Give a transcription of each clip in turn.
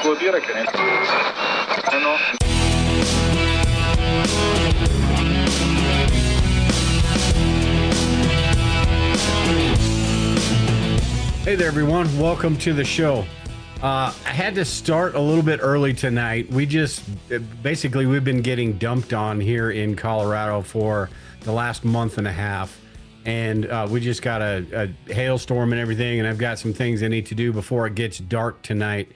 devo dire che no. Hey there, everyone. Welcome to the show. I had to start a little bit early tonight. We've been getting dumped on here in Colorado for the last month and a half. And we just got a hailstorm and everything. And I've got some things I need to do before it gets dark tonight.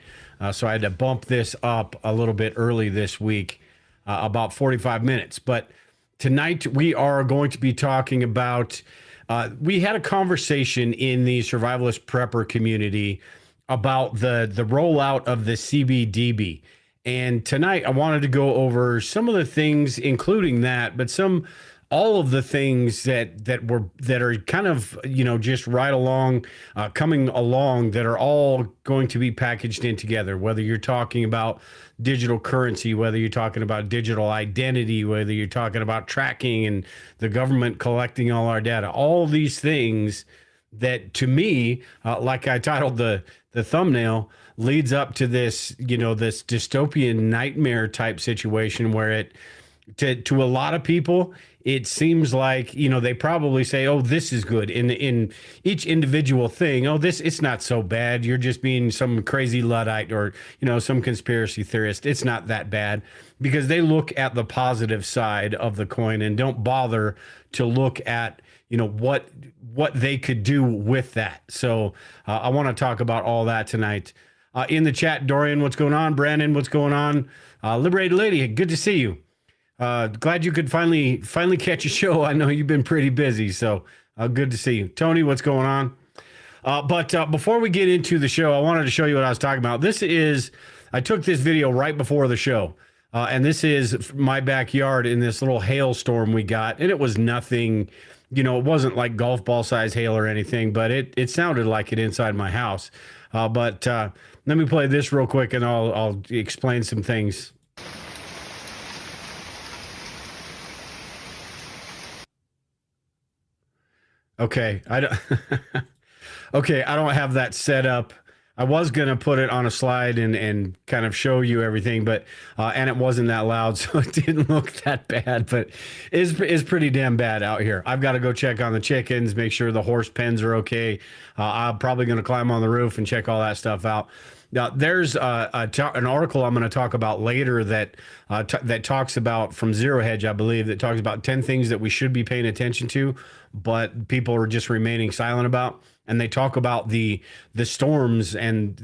So I had to bump this up a little bit early this week, about 45 minutes. But tonight we are going to be talking about, we had a conversation in the survivalist prepper community about the rollout of the CBDB. And tonight I wanted to go over some of the things, including that, but all of the things that are kind of, just right along, coming along, that are all going to be packaged in together, whether you're talking about digital currency, whether you're talking about digital identity, whether you're talking about tracking and the government collecting all our data, all these things that, to me, like I titled the thumbnail, leads up to this, this dystopian nightmare type situation where to a lot of people, it seems like, they probably say, oh, this is good. In each individual thing, oh, it's not so bad. You're just being some crazy Luddite or, some conspiracy theorist. It's not that bad, because they look at the positive side of the coin and don't bother to look at, what they could do with that. So I want to talk about all that tonight. In the chat, Dorian, what's going on? Brandon, what's going on? Liberated Lady, good to see you. Glad you could finally catch a show. I know you've been pretty busy, so good to see you. Tony, what's going on? But before we get into the show, I wanted to show you what I was talking about. I took this video right before the show, and this is my backyard in this little hailstorm we got, and it was nothing, it wasn't like golf ball size hail or anything, but it sounded like it inside my house. But let me play this real quick, and I'll explain some things. Okay, I don't have that set up. I was gonna put it on a slide and kind of show you everything, but and it wasn't that loud, so it didn't look that bad. But it's pretty damn bad out here. I've got to go check on the chickens, make sure the horse pens are okay. I'm probably gonna climb on the roof and check all that stuff out. Now, there's an article I'm going to talk about later that talks about, from Zero Hedge, I believe, that talks about 10 things that we should be paying attention to, but people are just remaining silent about. And they talk about the storms and,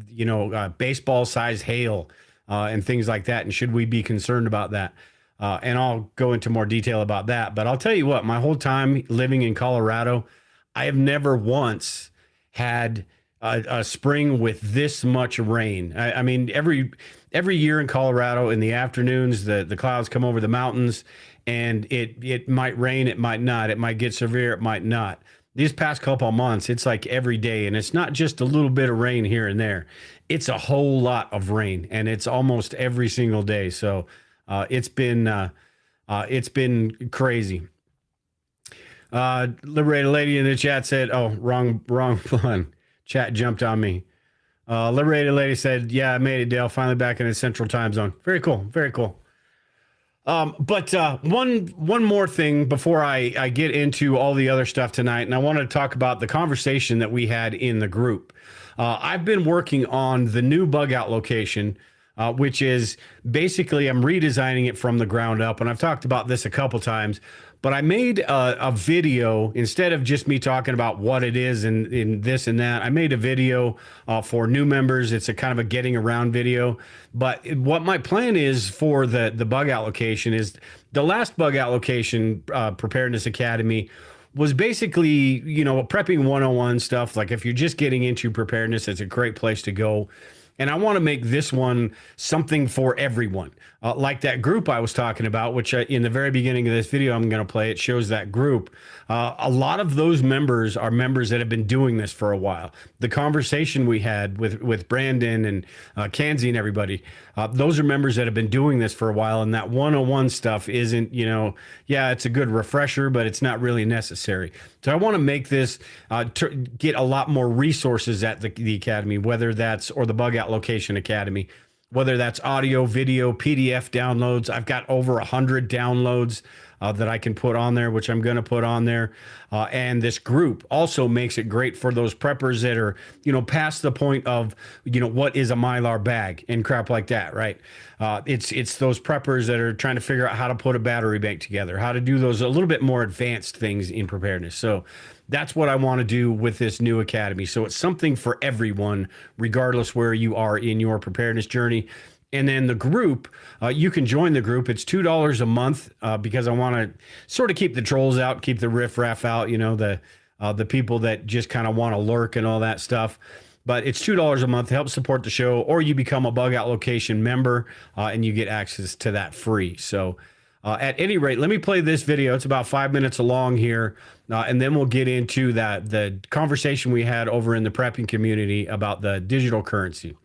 baseball size hail and things like that. And should we be concerned about that? And I'll go into more detail about that. But I'll tell you what, my whole time living in Colorado, I have never once had a spring with this much rain. I mean, every year in Colorado, in the afternoons, the clouds come over the mountains, and it might rain, it might not, it might get severe, it might not. These past couple of months, it's like every day, and it's not just a little bit of rain here and there. It's a whole lot of rain, and it's almost every single day. So it's been crazy. Liberated Lady in the chat said, "Oh, wrong one." Chat jumped on me. Liberated Lady said, "Yeah, I made it, Dale. Finally back in the Central Time Zone." Very cool. Very cool. But one more thing before I get into all the other stuff tonight, and I wanted to talk about the conversation that we had in the group. I've been working on the new bug out location, which is basically, I'm redesigning it from the ground up, and I've talked about this a couple times. But I made a video, instead of just me talking about what it is and in this and that. I made a video for new members. It's a kind of a getting around video. But what my plan is for the bug out location is, the last bug out location, Preparedness Academy, was basically, prepping 101 stuff. Like, if you're just getting into preparedness, it's a great place to go. And I want to make this one something for everyone. Like that group I was talking about, which in the very beginning of this video, I'm going to play, it shows that group. A lot of those members are members that have been doing this for a while. The conversation we had with Brandon and Kanzi and everybody, those are members that have been doing this for a while. And that 101 stuff isn't, yeah, it's a good refresher, but it's not really necessary. So I want to make this, get a lot more resources at the Academy, whether that's, or the Bug Out Location Academy, whether that's audio, video, PDF downloads. I've got over 100 downloads that I can put on there, which I'm going to put on there. And this group also makes it great for those preppers that are, past the point of, what is a Mylar bag and crap like that, right? It's those preppers that are trying to figure out how to put a battery bank together, how to do those a little bit more advanced things in preparedness. So that's what I want to do with this new academy. So it's something for everyone, regardless where you are in your preparedness journey. And then the group, you can join the group. It's $2 a month because I want to sort of keep the trolls out, keep the riffraff out, the people that just kind of want to lurk and all that stuff. But it's $2 a month to help support the show, or you become a Bug Out Location member and you get access to that free. So at any rate, let me play this video. It's about 5 minutes long here, and then we'll get into the conversation we had over in the prepping community about the digital currency.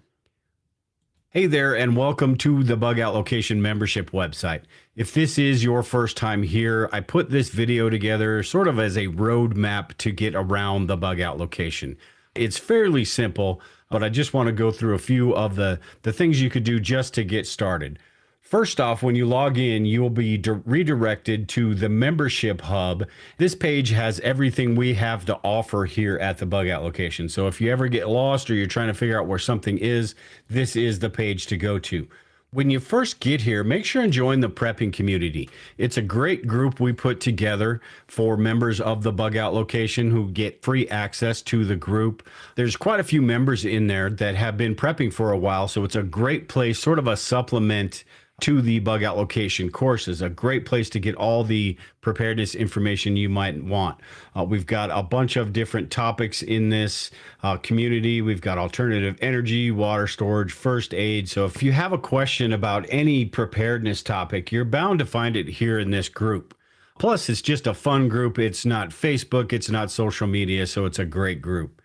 Hey there, and welcome to the Bug Out Location membership website. If this is your first time here, I put this video together sort of as a roadmap to get around the Bug Out Location. It's fairly simple, but I just want to go through a few of the things you could do just to get started. First off, when you log in, you will be redirected to the membership hub. This page has everything we have to offer here at the Bug Out Location. So if you ever get lost or you're trying to figure out where something is, this is the page to go to. When you first get here, make sure and join the prepping community. It's a great group we put together for members of the Bug Out Location who get free access to the group. There's quite a few members in there that have been prepping for a while, so it's a great place, sort of a supplement to the Bug Out Location courses. A great place to get all the preparedness information you might want. We've got a bunch of different topics in this community. We've got alternative energy, water storage, first aid. So if you have a question about any preparedness topic, you're bound to find it here in this group. Plus, it's just a fun group. It's not Facebook, it's not social media, so it's a great group.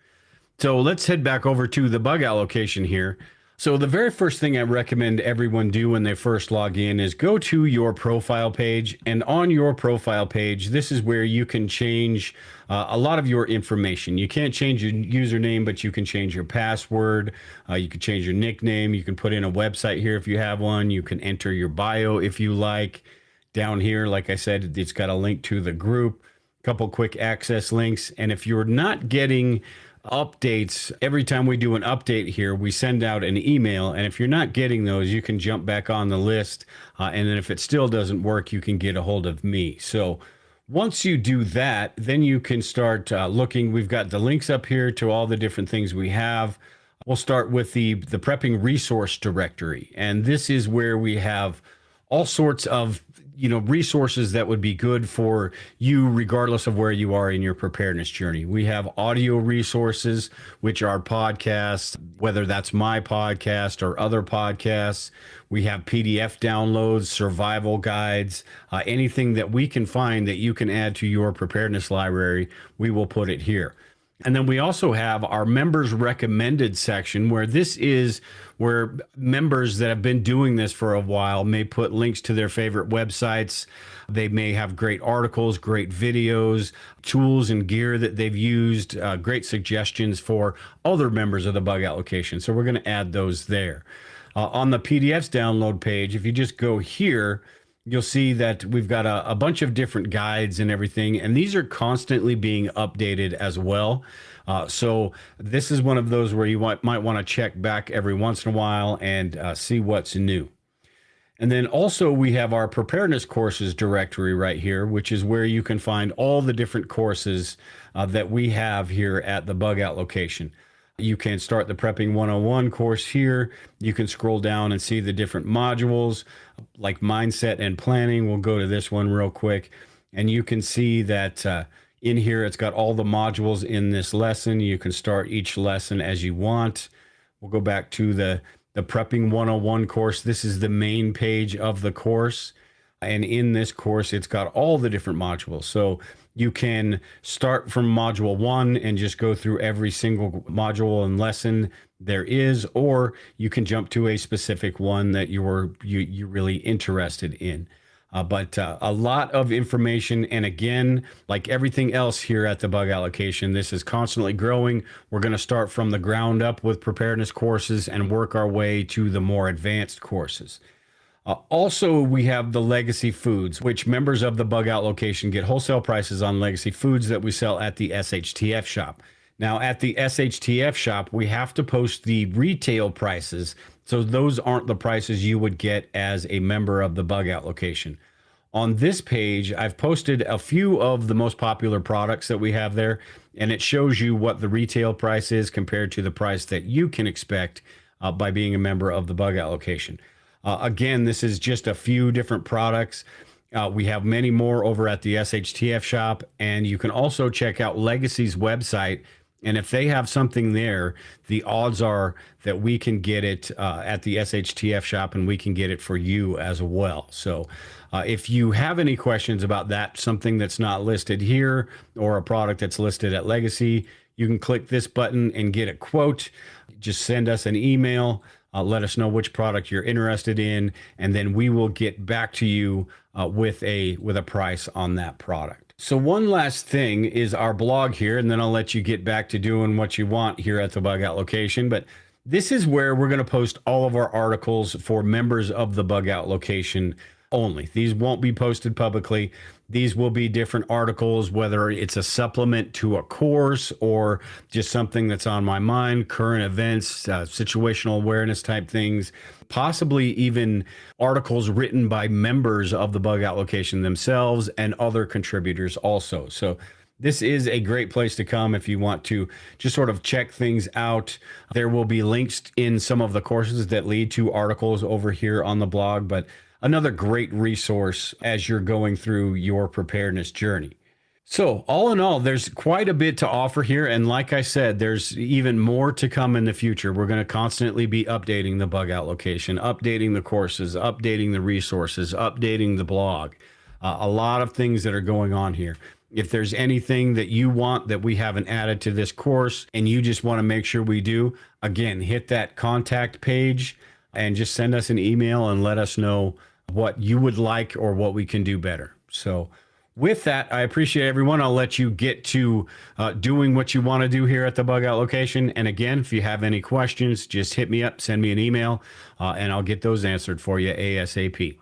So let's head back over to the Bug Out Location here. So the very first thing I recommend everyone do when they first log in is go to your profile page. And on your profile page, this is where you can change a lot of your information. You can't change your username, but you can change your password. You can change your nickname. You can put in a website here if you have one. You can enter your bio if you like. Down here, like I said, it's got a link to the group, a couple quick access links. And if you're not getting updates, every time we do an update here, we send out an email, and if you're not getting those, you can jump back on the list, and then if it still doesn't work, you can get a hold of me. So once you do that, then you can start looking. We've got the links up here to all the different things we have. We'll start with the prepping resource directory, and this is where we have all sorts of resources that would be good for you regardless of where you are in your preparedness journey. We have audio resources, which are podcasts, whether that's my podcast or other podcasts. We have PDF downloads, survival guides, anything that we can find that you can add to your preparedness library, we will put it here. And then we also have our members recommended section, where this is where members that have been doing this for a while may put links to their favorite websites. They may have great articles, great videos, tools and gear that they've used, great suggestions for other members of the Bug Out Location. So we're going to add those there. On the PDFs download page, if you just go here, you'll see that we've got a bunch of different guides and everything, and these are constantly being updated as well. So this is one of those where you might want to check back every once in a while and see what's new. And then also we have our preparedness courses directory right here, which is where you can find all the different courses that we have here at the Bug Out Location. You can start the Prepping 101 course here. You can scroll down and see the different modules like mindset and planning. We'll go to this one real quick, and you can see that in here it's got all the modules in this lesson. You can start each lesson as you want. We'll go back to the Prepping 101 course. This is the main page of the course, and in this course it's got all the different modules. So you can start from module 1 and just go through every single module and lesson there is, or you can jump to a specific one that you're really interested in. But a lot of information. And again, like everything else here at the Bug Out location, this is constantly growing. We're going to start from the ground up with preparedness courses and work our way to the more advanced courses. Also, we have the legacy foods, which members of the Bug Out location get wholesale prices on legacy foods that we sell at the SHTF shop. Now, at the SHTF shop, we have to post the retail prices. So those aren't the prices you would get as a member of the Bug Out location. On this page, I've posted a few of the most popular products that we have there, and it shows you what the retail price is compared to the price that you can expect by being a member of the Bug Out location. Again, this is just a few different products. We have many more over at the SHTF shop, and you can also check out Legacy's website. And if they have something there, the odds are that we can get it at the SHTF shop, and we can get it for you as well. So if you have any questions about that, something that's not listed here or a product that's listed at Legacy, you can click this button and get a quote. Just send us an email. Let us know which product you're interested in, and then we will get back to you with a price on that product. So one last thing is our blog here, and then I'll let you get back to doing what you want here at the Bug Out location. But this is where we're going to post all of our articles for members of the Bug Out location only. These won't be posted publicly. These will be different articles, whether it's a supplement to a course or just something that's on my mind, current events, situational awareness type things, possibly even articles written by members of the Bug Out location themselves and other contributors also. So this is a great place to come if you want to just sort of check things out. There will be links in some of the courses that lead to articles over here on the blog, but another great resource as you're going through your preparedness journey. So all in all, there's quite a bit to offer here. And like I said, there's even more to come in the future. We're going to constantly be updating the Bug Out location, updating the courses, updating the resources, updating the blog. A lot of things that are going on here. If there's anything that you want that we haven't added to this course and you just want to make sure we do, again, hit that contact page and just send us an email and let us know what you would like or what we can do better. So with that, I appreciate everyone. I'll let you get to doing what you want to do here at the Bug Out location. And again, if you have any questions, just hit me up, send me an email, and I'll get those answered for you ASAP.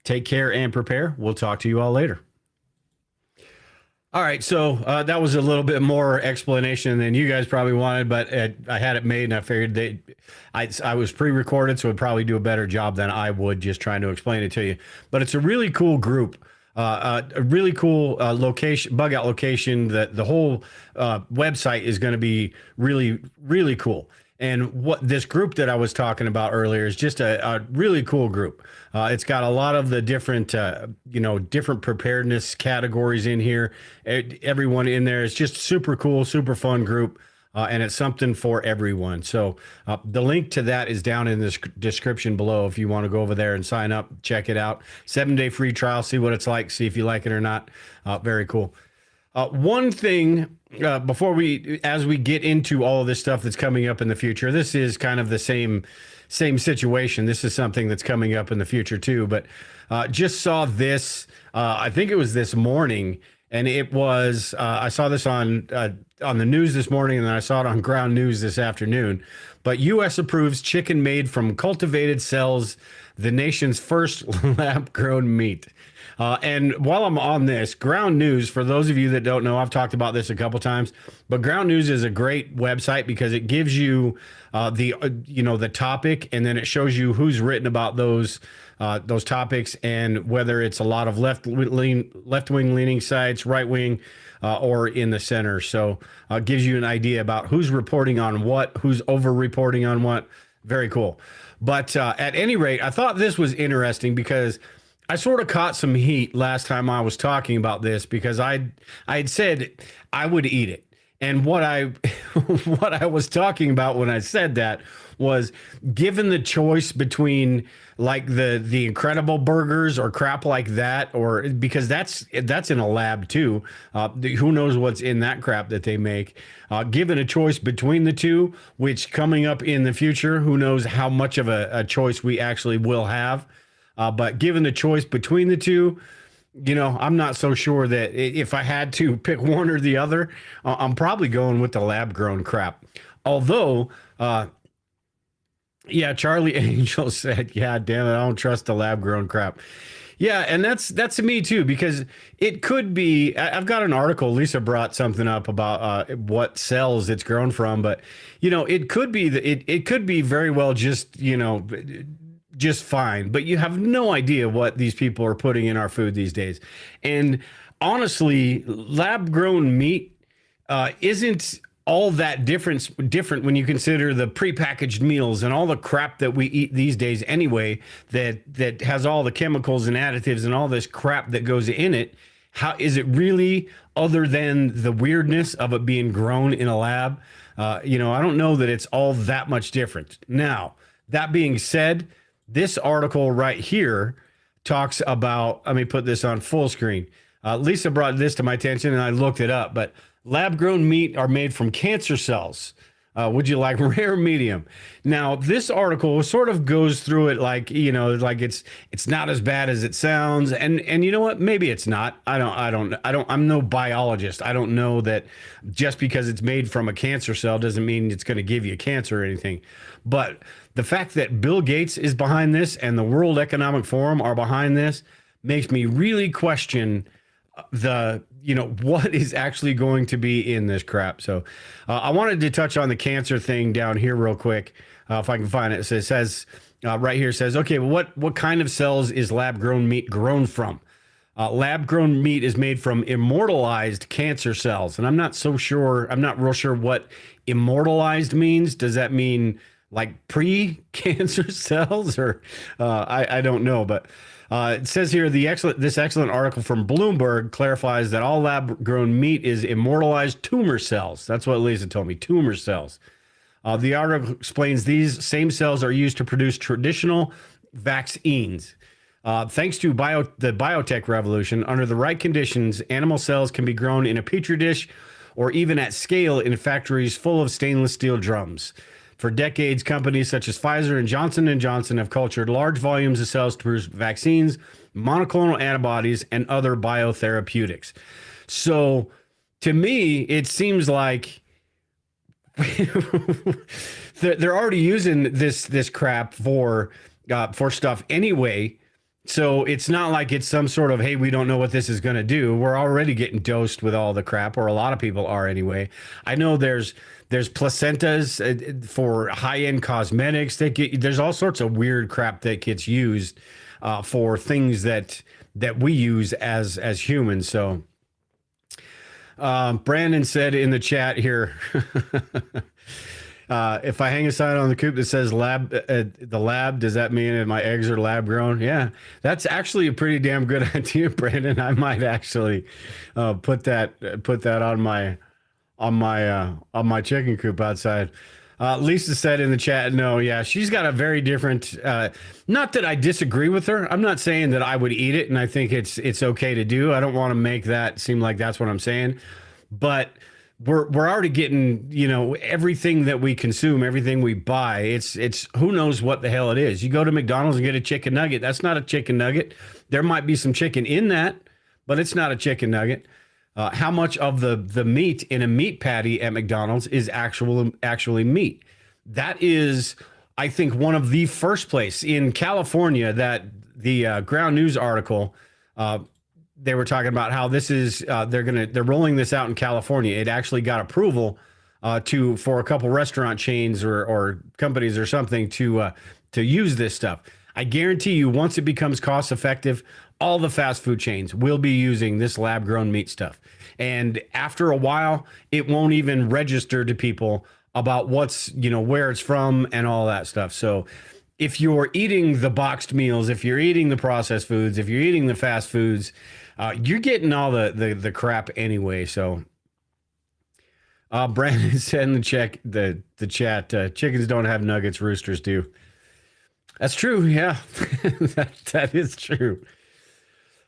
Take care and prepare. We'll talk to you all later. All right, so that was a little bit more explanation than you guys probably wanted, but I had it made, and I figured I was pre-recorded, so it would probably do a better job than I would just trying to explain it to you. But it's a really cool group, a really cool location, Bug Out location. That the whole website is going to be really, really cool. And what this group that I was talking about earlier is just a really cool group. It's got a lot of the different, different preparedness categories in here. Everyone in there is just super cool, super fun group. And it's something for everyone. So the link to that is down in the description below. If you want to go over there and sign up, check it out. 7-day free trial, see what it's like, see if you like it or not. Very cool. One thing before as we get into all of this stuff that's coming up in the future, this is kind of the same situation. This is something that's coming up in the future too, but just saw this, I think it was this morning, and it was, I saw this on the news this morning, and then I saw it on Ground News this afternoon, but U.S. approves chicken made from cultivated cells, the nation's first lab-grown meat. And while I'm on this, Ground News, for those of you that don't know, I've talked about this a couple times, but Ground News is a great website because it gives you the topic, and then it shows you who's written about those topics and whether it's a lot of left-wing leaning sites, right-wing, or in the center. So it gives you an idea about who's reporting on what, who's over-reporting on what. Very cool. But at any rate, I thought this was interesting because I sort of caught some heat last time I was talking about this because I had said I would eat it. And what I was talking about when I said that was, given the choice between like the incredible burgers or crap like that, or because that's in a lab too. Who knows what's in that crap that they make? Given a choice between the two, which coming up in the future, who knows how much of a choice we actually will have. But given the choice between the two, I'm not so sure that if I had to pick one or the other, I'm probably going with the lab grown crap. Although, yeah, Charlie Angel said, yeah, damn it, I don't trust the lab grown crap. Yeah, and that's me too, because it could be. I've got an article. Lisa brought something up about what cells it's grown from, but it could be it could be very well just fine. But you have no idea what these people are putting in our food these days. And honestly, lab grown meat isn't all that different when you consider the prepackaged meals and all the crap that we eat these days anyway, that has all the chemicals and additives and all this crap that goes in it. How is it really, other than the weirdness of it being grown in a lab? I don't know that it's all that much different. Now, that being said, this article right here talks about, let me put this on full screen. Lisa brought this to my attention and I looked it up, but lab-grown meat are made from cancer cells. Would you like rare or medium? Now, this article sort of goes through it like it's not as bad as it sounds, and you know what? Maybe it's not. I'm no biologist. I don't know that just because it's made from a cancer cell doesn't mean it's going to give you cancer or anything. But the fact that Bill Gates is behind this and the World Economic Forum are behind this makes me really question what is actually going to be in this crap. So I wanted to touch on the cancer thing down here real quick, if I can find it. So it says right here, says, okay, well, what kind of cells is lab-grown meat grown from? Lab-grown meat is made from immortalized cancer cells. And I'm not real sure what immortalized means. Does that mean like pre-cancer cells, or I don't know, but it says here this excellent article from Bloomberg clarifies that all lab-grown meat is immortalized tumor cells. That's what Lisa told me, tumor cells. The article explains these same cells are used to produce traditional vaccines. Thanks to the biotech revolution, under the right conditions, animal cells can be grown in a petri dish or even at scale in factories full of stainless steel drums. For decades, companies such as Pfizer and Johnson & Johnson have cultured large volumes of cells to produce vaccines, monoclonal antibodies, and other biotherapeutics. So, to me, it seems like they're already using this crap for stuff anyway. So it's not like it's some sort of, hey, we don't know what this is going to do. We're already getting dosed with all the crap, or a lot of people are anyway. I know there's placentas for high-end cosmetics. There's all sorts of weird crap that gets used for things that we use as humans. So Brandon said in the chat here, if I hang a sign on the coop that says the lab, does that mean that my eggs are lab grown? Yeah, that's actually a pretty damn good idea, Brandon. I might actually put that on my chicken coop outside. Lisa said in the chat, no, yeah, she's got a very different, not that I disagree with her. I'm not saying that I would eat it and I think it's okay to do. I don't want to make that seem like that's what I'm saying, but we're already getting, everything that we consume, everything we buy. It's who knows what the hell it is. You go to McDonald's and get a chicken nugget. That's not a chicken nugget. There might be some chicken in that, but it's not a chicken nugget. How much of the meat in a meat patty at McDonald's is actually meat? That is, I think, one of the first place in California that the Ground News article, they were talking about how this is they're rolling this out in California. It actually got approval for a couple restaurant chains or companies or something to use this stuff. I guarantee you, once it becomes cost effective, all the fast food chains will be using this lab grown meat stuff. And after a while, it won't even register to people about what's, where it's from and all that stuff. So if you're eating the boxed meals, if you're eating the processed foods, if you're eating the fast foods, you're getting all the crap anyway. So Brandon said in the chat, chickens don't have nuggets, roosters do. That's true. Yeah, that is true.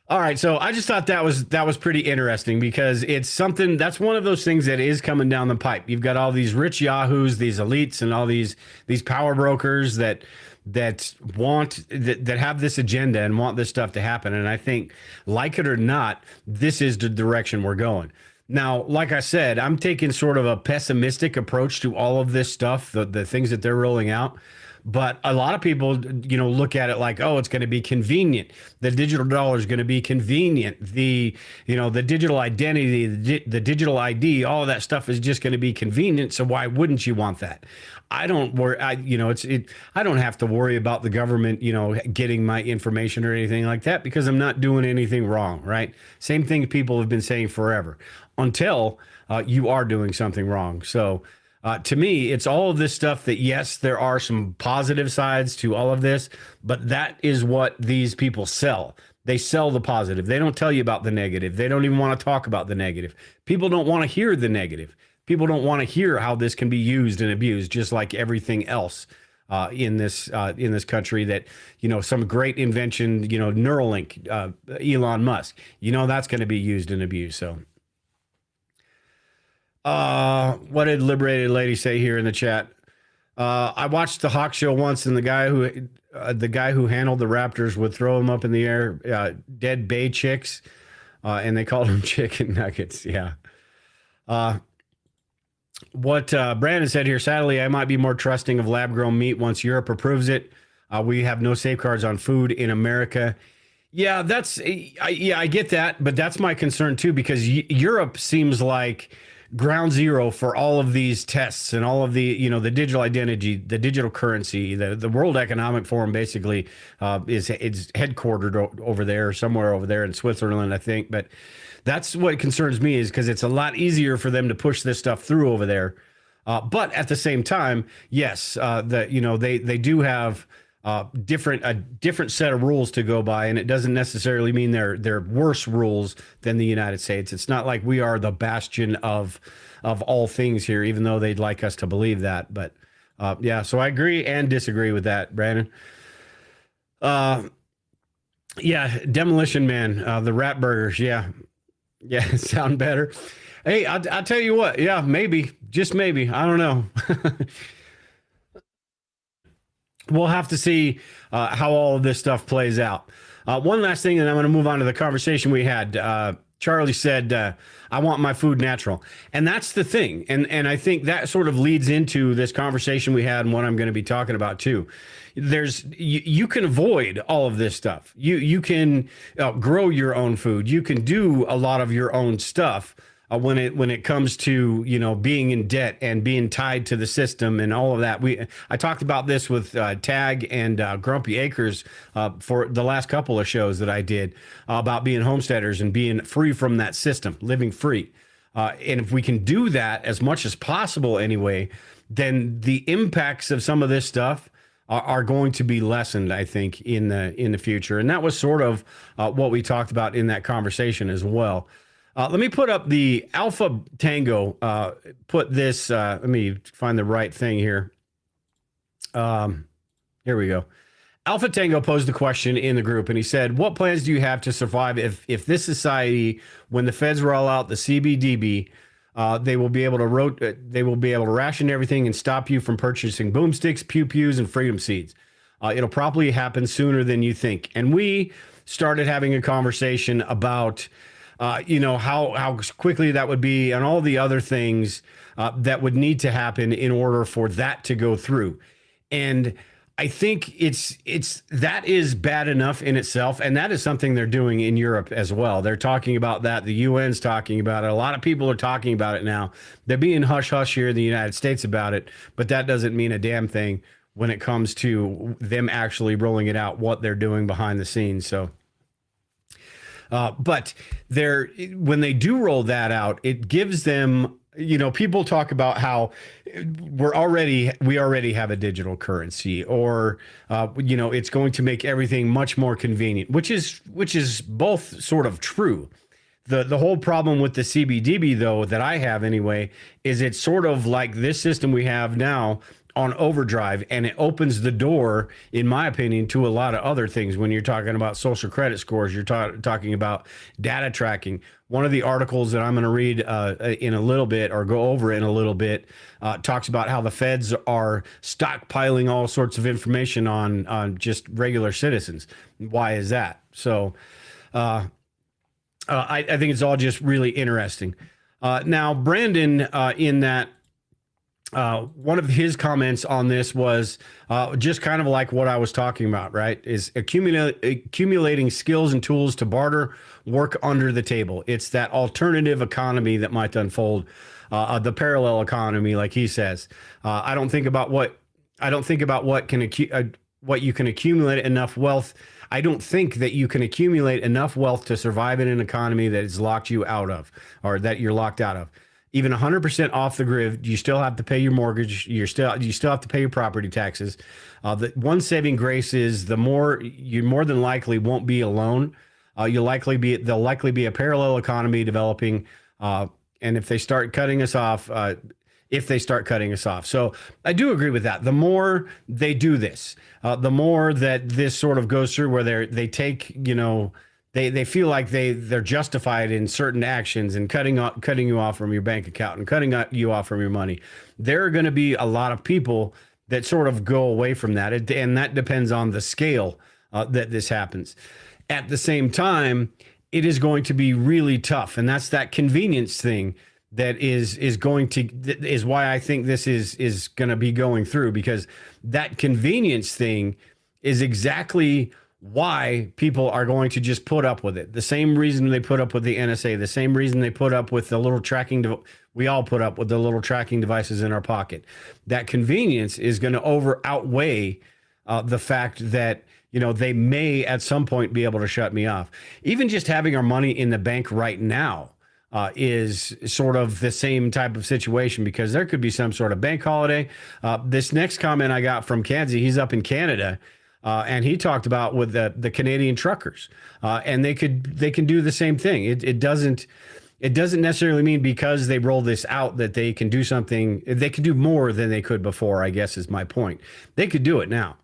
All right, so I just thought that was pretty interesting because it's something that's one of those things that is coming down the pipe. You've got all these rich yahoos, these elites, and all these power brokers that have this agenda and want this stuff to happen. And I think, like it or not, this is the direction we're going. Now, like I said, I'm taking sort of a pessimistic approach to all of this stuff, the things that they're rolling out. But a lot of people, look at it like, oh, it's going to be convenient. The digital dollar is going to be convenient. The digital identity, the digital ID, all of that stuff is just going to be convenient. So why wouldn't you want that? I don't worry. I don't have to worry about the government, getting my information or anything like that because I'm not doing anything wrong, right? Same thing people have been saying forever until you are doing something wrong. So. To me, it's all of this stuff that, yes, there are some positive sides to all of this, but that is what these people sell. They sell the positive. They don't tell you about the negative. They don't even want to talk about the negative. People don't want to hear the negative. People don't want to hear how this can be used and abused, just like everything else in this country. That some great invention, Neuralink, Elon Musk, that's going to be used and abused. So. What did Liberated Lady say here in the chat? I watched the Hawk Show once, and the guy who handled the Raptors would throw them up in the air, dead bay chicks, and they called them chicken nuggets. Yeah. What Brandon said here, sadly, I might be more trusting of lab-grown meat once Europe approves it. We have no safeguards on food in America. Yeah, I get that, but that's my concern too, because Europe seems like ground zero for all of these tests and all of the the digital identity, the digital currency. The World Economic Forum basically is headquartered over there, somewhere over there in Switzerland, I think. But that's what concerns me, is because it's a lot easier for them to push this stuff through over there. But at the same time, yes, they do have a different set of rules to go by, and it doesn't necessarily mean they're worse rules than the United States. It's not like we are the bastion of all things here, even though they'd like us to believe that. But yeah, so I agree and disagree with that, Brandon. Yeah, Demolition Man, the rat burgers, yeah, sound better. Hey, I'll tell you what, yeah, maybe, just maybe, I don't know. We'll have to see how all of this stuff plays out. One last thing, and I'm going to move on to the conversation we had. Charlie said, I want my food natural. And that's the thing. And I think that sort of leads into this conversation we had and what I'm going to be talking about too. You can avoid all of this stuff. You can grow your own food. You can do a lot of your own stuff. When it comes to being in debt and being tied to the system and all of that. I talked about this with Tag and Grumpy Acres for the last couple of shows that I did about being homesteaders and being free from that system, living free. And if we can do that as much as possible anyway, then the impacts of some of this stuff are going to be lessened, I think, in the future. And that was sort of what we talked about in that conversation as well. Let me put up the Alpha Tango. Put this, let me find the right thing here. Here we go. Alpha Tango posed the question in the group, and he said, what plans do you have to survive if this society, when the feds roll out the CBDB, they will be able to ration everything and stop you from purchasing boomsticks, pew-pews, and freedom seeds. It'll probably happen sooner than you think. And we started having a conversation about how quickly that would be and all the other things that would need to happen in order for that to go through. And I think that is bad enough in itself. And that is something they're doing in Europe as well. They're talking about that. The UN's talking about it. A lot of people are talking about it now. They're being hush hush here in the United States about it, but that doesn't mean a damn thing when it comes to them actually rolling it out, what they're doing behind the scenes. So, but when they do roll that out, it gives them, people talk about how we already have a digital currency, or, it's going to make everything much more convenient, which is both sort of true. The whole problem with the CBDB, though, that I have anyway, is it's sort of like this system we have now, on overdrive, and it opens the door, in my opinion, to a lot of other things. When you're talking about social credit scores, you're talking about data tracking. One of the articles that I'm going to read in a little bit, or go over in a little bit, talks about how the feds are stockpiling all sorts of information on just regular citizens. Why is that? So I think it's all just really interesting. Now, Brandon, in that, one of his comments on this was just kind of like what I was talking about, right? Is accumulating skills and tools to barter work under the table. It's that alternative economy that might unfold, the parallel economy, like he says. I don't think about what you can accumulate enough wealth. I don't think that you can accumulate enough wealth to survive in an economy that has locked you out of, or that you're locked out of. Even 100% off the grid, you still have to pay your mortgage. You still have to pay your property taxes. The one saving grace is you more than likely won't be alone. There'll likely be a parallel economy developing. And if they start cutting us off, so I do agree with that. The more they do this, the more that this sort of goes through, where they take, they feel like they're justified in certain actions and cutting you off from your bank account and cutting you off from your money. There are going to be a lot of people that sort of go away from that, and that depends on the scale that this happens. At the same time, it is going to be really tough, and that's that convenience thing that is why I think this is going to be going through, because that convenience thing is exactly why people are going to just put up with it. The same reason they put up with the NSA, the same reason they put up with the little tracking, we all put up with the little tracking devices in our pocket. That convenience is going to outweigh the fact that, they may at some point be able to shut me off. Even just having our money in the bank right now is sort of the same type of situation, because there could be some sort of bank holiday. This next comment I got from Kanzi, he's up in Canada. And he talked about with the Canadian truckers, and they can do the same thing. It doesn't necessarily mean because they roll this out that they can do something. They can do more than they could before, I guess is my point. They could do it now.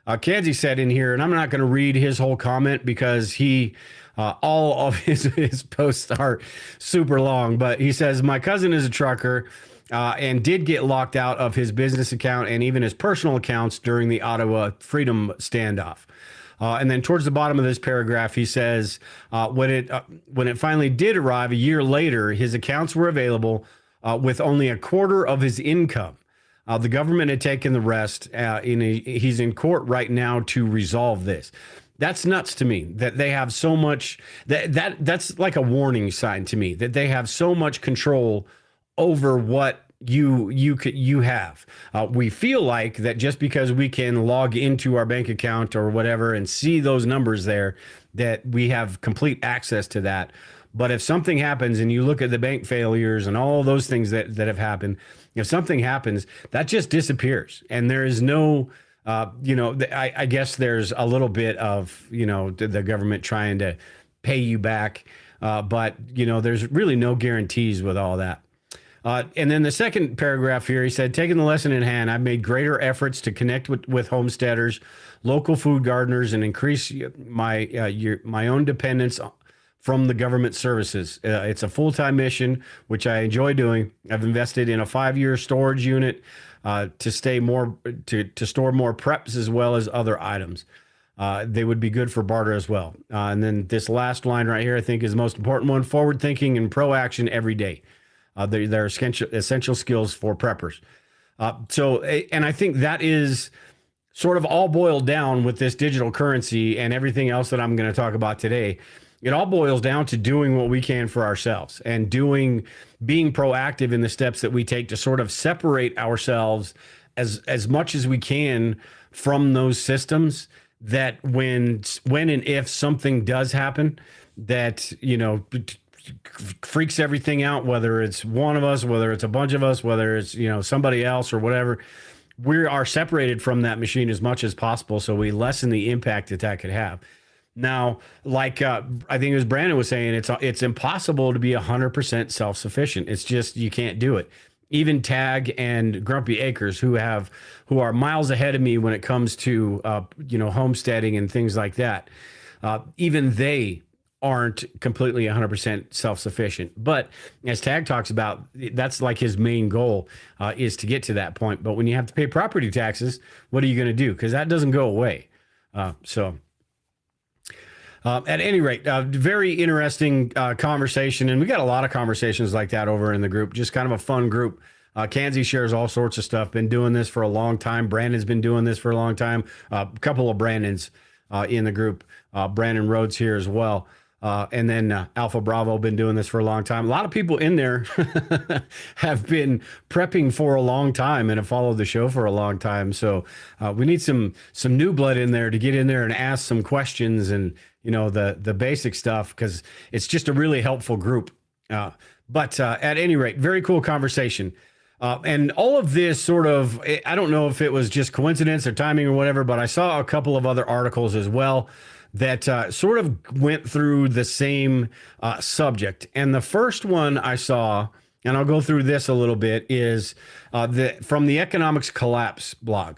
Kanzi said in here, and I'm not going to read his whole comment because all of his posts are super long, but he says, my cousin is a trucker. And did get locked out of his business account and even his personal accounts during the Ottawa Freedom standoff. And then towards the bottom of this paragraph, he says, when it finally did arrive a year later, his accounts were available with only a quarter of his income. The government had taken the rest. He's in court right now to resolve this. That's nuts to me that they have so much. That's like a warning sign to me that they have so much control over what you have. We feel like that just because we can log into our bank account or whatever and see those numbers there, that we have complete access to that. But if something happens and you look at the bank failures and all those things that have happened, if something happens, that just disappears. And there is no, I guess there's a little bit of, the government trying to pay you back. But there's really no guarantees with all that. And then the second paragraph here, he said, taking the lesson in hand, I've made greater efforts to connect with homesteaders, local food gardeners, and increase my own dependence from the government services. It's a full-time mission, which I enjoy doing. I've invested in a 5-year storage unit to store more preps as well as other items. They would be good for barter as well. And then this last line right here, I think is the most important one: forward thinking and pro-action every day. They're essential skills for preppers. And I think that is sort of all boiled down with this digital currency and everything else that I'm going to talk about today. It all boils down to doing what we can for ourselves and being proactive in the steps that we take to sort of separate ourselves as much as we can from those systems, that when and if something does happen that, freaks everything out, whether it's one of us, whether it's a bunch of us, whether it's, somebody else or whatever, we are separated from that machine as much as possible, so we lessen the impact that could have. Now, like I think it was Brandon was saying, it's impossible to be 100% self-sufficient. It's just, you can't do it. even Tag and Grumpy Acres, who are miles ahead of me when it comes to homesteading and things like that. Even they aren't completely 100% self-sufficient. But as Tag talks about, that's like his main goal is to get to that point. But when you have to pay property taxes, what are you going to do? Because that doesn't go away. At any rate, very interesting conversation. And we got a lot of conversations like that over in the group. Just kind of a fun group. Kanzi shares all sorts of stuff. Been doing this for a long time. Brandon's been doing this for a long time. A couple of Brandons in the group. Brandon Rhodes here as well. And then Alpha Bravo been doing this for a long time. A lot of people in there have been prepping for a long time and have followed the show for a long time. So we need some new blood in there to get in there and ask some questions and, the basic stuff, because it's just a really helpful group. But at any rate, very cool conversation. And all of this sort of, I don't know if it was just coincidence or timing or whatever, but I saw a couple of other articles as well that sort of went through the same subject. And the first one I saw, and I'll go through this a little bit, is from the Economics Collapse blog.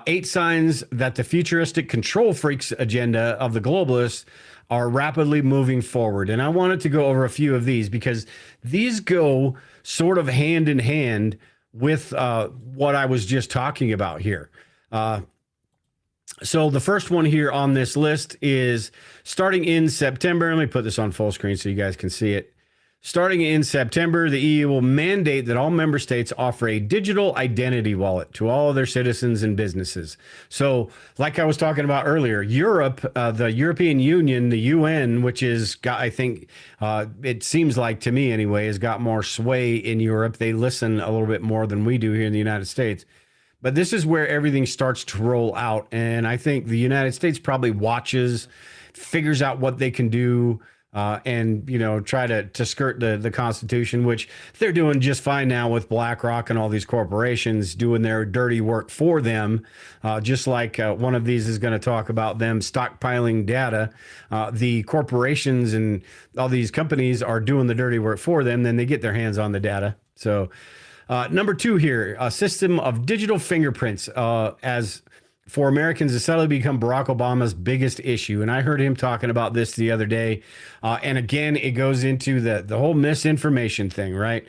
8 signs that the futuristic control freaks agenda of the globalists are rapidly moving forward. And I wanted to go over a few of these because these go sort of hand in hand with what I was just talking about here. So the first one here on this list is starting in September. Let me put this on full screen so you guys can see it. Starting in September, the EU will mandate that all member states offer a digital identity wallet to all of their citizens and businesses. So like I was talking about earlier, Europe, the European Union, the UN, which is, I think, it seems like to me anyway, has got more sway in Europe. They listen a little bit more than we do here in the United States. But this is where everything starts to roll out. And I think the United States probably watches, figures out what they can do, and, try to skirt the Constitution, which they're doing just fine now with BlackRock and all these corporations doing their dirty work for them. Just like one of these is going to talk about them stockpiling data. The corporations and all these companies are doing the dirty work for them. Then they get their hands on the data. So number 2 here, a system of digital fingerprints as for Americans to suddenly become Barack Obama's biggest issue. And I heard him talking about this the other day. And again, it goes into the whole misinformation thing, right?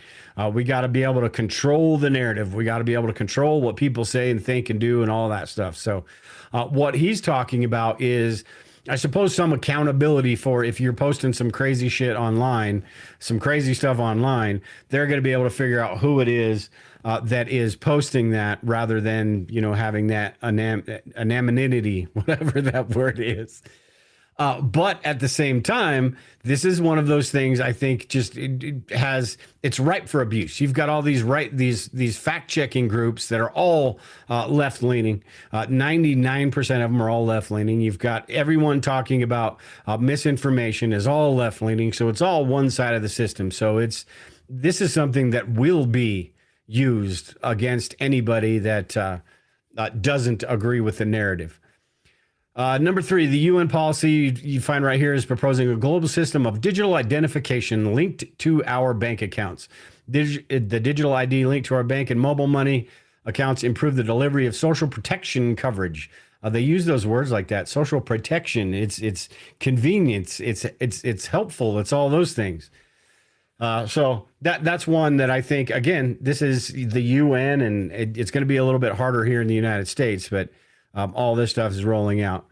We got to be able to control the narrative. We got to be able to control what people say and think and do and all that stuff. So what he's talking about is, I suppose, some accountability for if you're posting some crazy shit online, some crazy stuff online, they're going to be able to figure out who it is that is posting that, rather than, having that anonymity, whatever that word is. But at the same time, this is one of those things I think just it's ripe for abuse. You've got all these fact checking groups that are all left leaning. 99% of them are all left leaning. You've got everyone talking about misinformation is all left leaning. So it's all one side of the system. So this is something that will be used against anybody that doesn't agree with the narrative. Number 3, the UN policy you find right here is proposing a global system of digital identification linked to our bank accounts. The digital ID linked to our bank and mobile money accounts improve the delivery of social protection coverage. They use those words like that, social protection. It's convenience. It's helpful. It's all those things. So that's one that I think, again, this is the UN, and it's going to be a little bit harder here in the United States, but all this stuff is rolling out.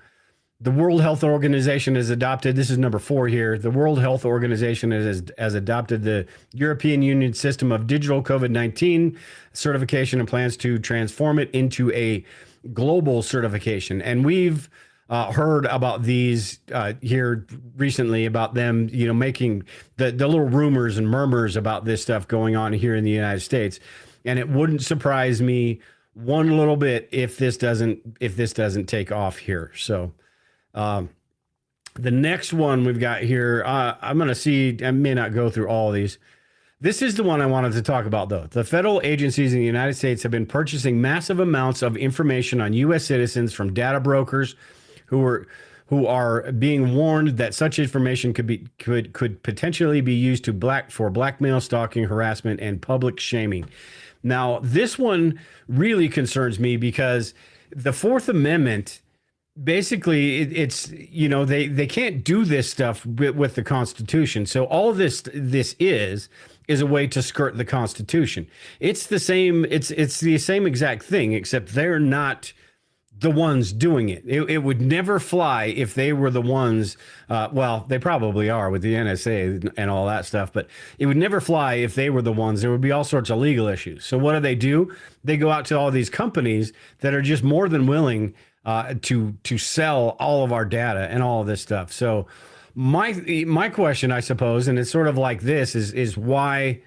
The World Health Organization has adopted, this is number 4 here, the World Health Organization has adopted the European Union system of digital COVID-19 certification and plans to transform it into a global certification. And we've heard about these here recently, about them, making the little rumors and murmurs about this stuff going on here in the United States. And it wouldn't surprise me one little bit if this doesn't take off here. So the next one we've got here, I'm going to see, I may not go through all of these. This is the one I wanted to talk about, though. The federal agencies in the United States have been purchasing massive amounts of information on U.S. citizens from data brokers who are being warned that such information could potentially be used for blackmail, stalking, harassment, and public shaming. Now, this one really concerns me because the Fourth Amendment, basically it's they can't do this stuff with the Constitution. So all of this is a way to skirt the Constitution. It's the same exact thing, except they're not the ones doing it. It would never fly if they were the ones. Well, they probably are with the NSA and all that stuff, but it would never fly if they were the ones. There would be all sorts of legal issues. So what do? They go out to all these companies that are just more than willing to sell all of our data and all of this stuff. So my question, I suppose, and it's sort of like this, is why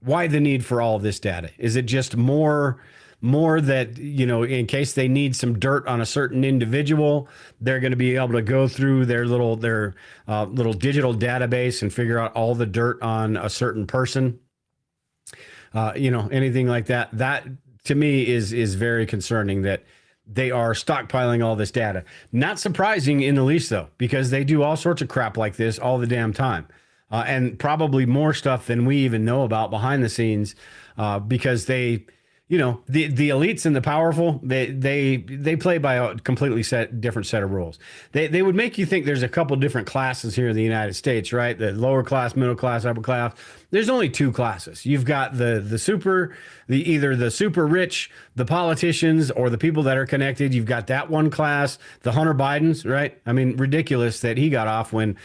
the need for all of this data? Is it just more that, in case they need some dirt on a certain individual, they're going to be able to go through their little digital database and figure out all the dirt on a certain person? Anything like that? That to me is very concerning, that they are stockpiling all this data. Not surprising in the least, though, because they do all sorts of crap like this all the damn time. And probably more stuff than we even know about behind the scenes, because they, the elites and the powerful, they play by a completely different set of rules. They would make you think there's a couple different classes here in the United States, right? The lower class, middle class, upper class. There's only two classes. You've got either the super rich, the politicians, or the people that are connected. You've got that one class, the Hunter Bidens, right? I mean, ridiculous that he got off when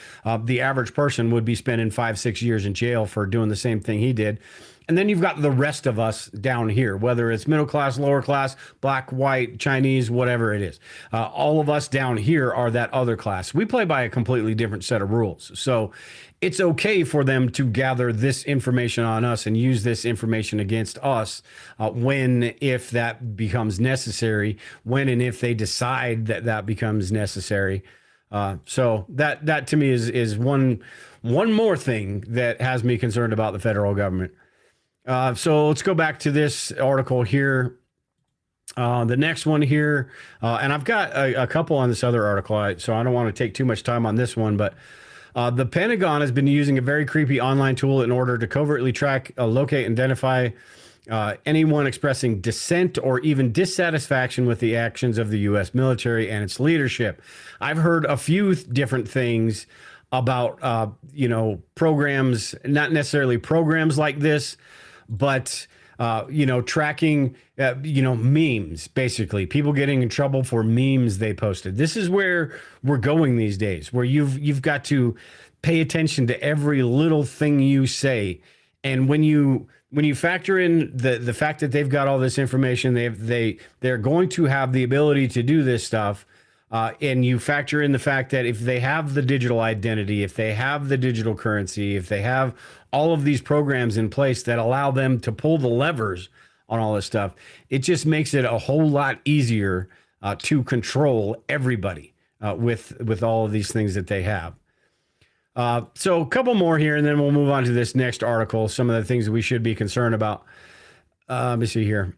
the average person would be spending 5-6 years in jail for doing the same thing he did. And then you've got the rest of us down here, whether it's middle class, lower class, black, white, Chinese, whatever it is. All of us down here are that other class. We play by a completely different set of rules. So it's okay for them to gather this information on us and use this information against us if that becomes necessary, when and if they decide that becomes necessary. So that to me is one more thing that has me concerned about the federal government. So let's go back to this article here. The next one here, and I've got a couple on this other article, so I don't want to take too much time on this one, but the Pentagon has been using a very creepy online tool in order to covertly track, locate, and identify anyone expressing dissent or even dissatisfaction with the actions of the U.S. military and its leadership. I've heard a few different things about, programs, not necessarily programs like this, but, tracking, memes, basically people getting in trouble for memes they posted. This is where we're going these days, where you've got to pay attention to every little thing you say. And when you factor in the fact that they've got all this information, they're going to have the ability to do this stuff. And you factor in the fact that if they have the digital identity, if they have the digital currency, if they have all of these programs in place that allow them to pull the levers on all this stuff, it just makes it a whole lot easier to control everybody with all of these things that they have. So a couple more here, and then we'll move on to this next article, some of the things that we should be concerned about. Let me see here.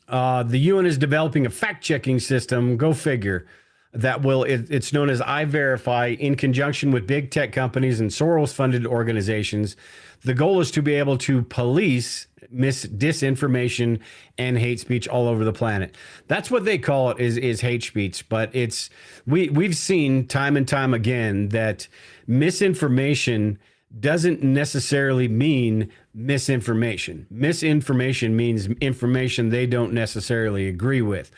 The UN is developing a fact-checking system, go figure, that it's known as iVerify, in conjunction with big tech companies and Soros-funded organizations. The goal is to be able to police disinformation and hate speech all over the planet. That's what they call it, is hate speech. But we've seen time and time again that misinformation doesn't necessarily mean misinformation. Misinformation means information they don't necessarily agree with,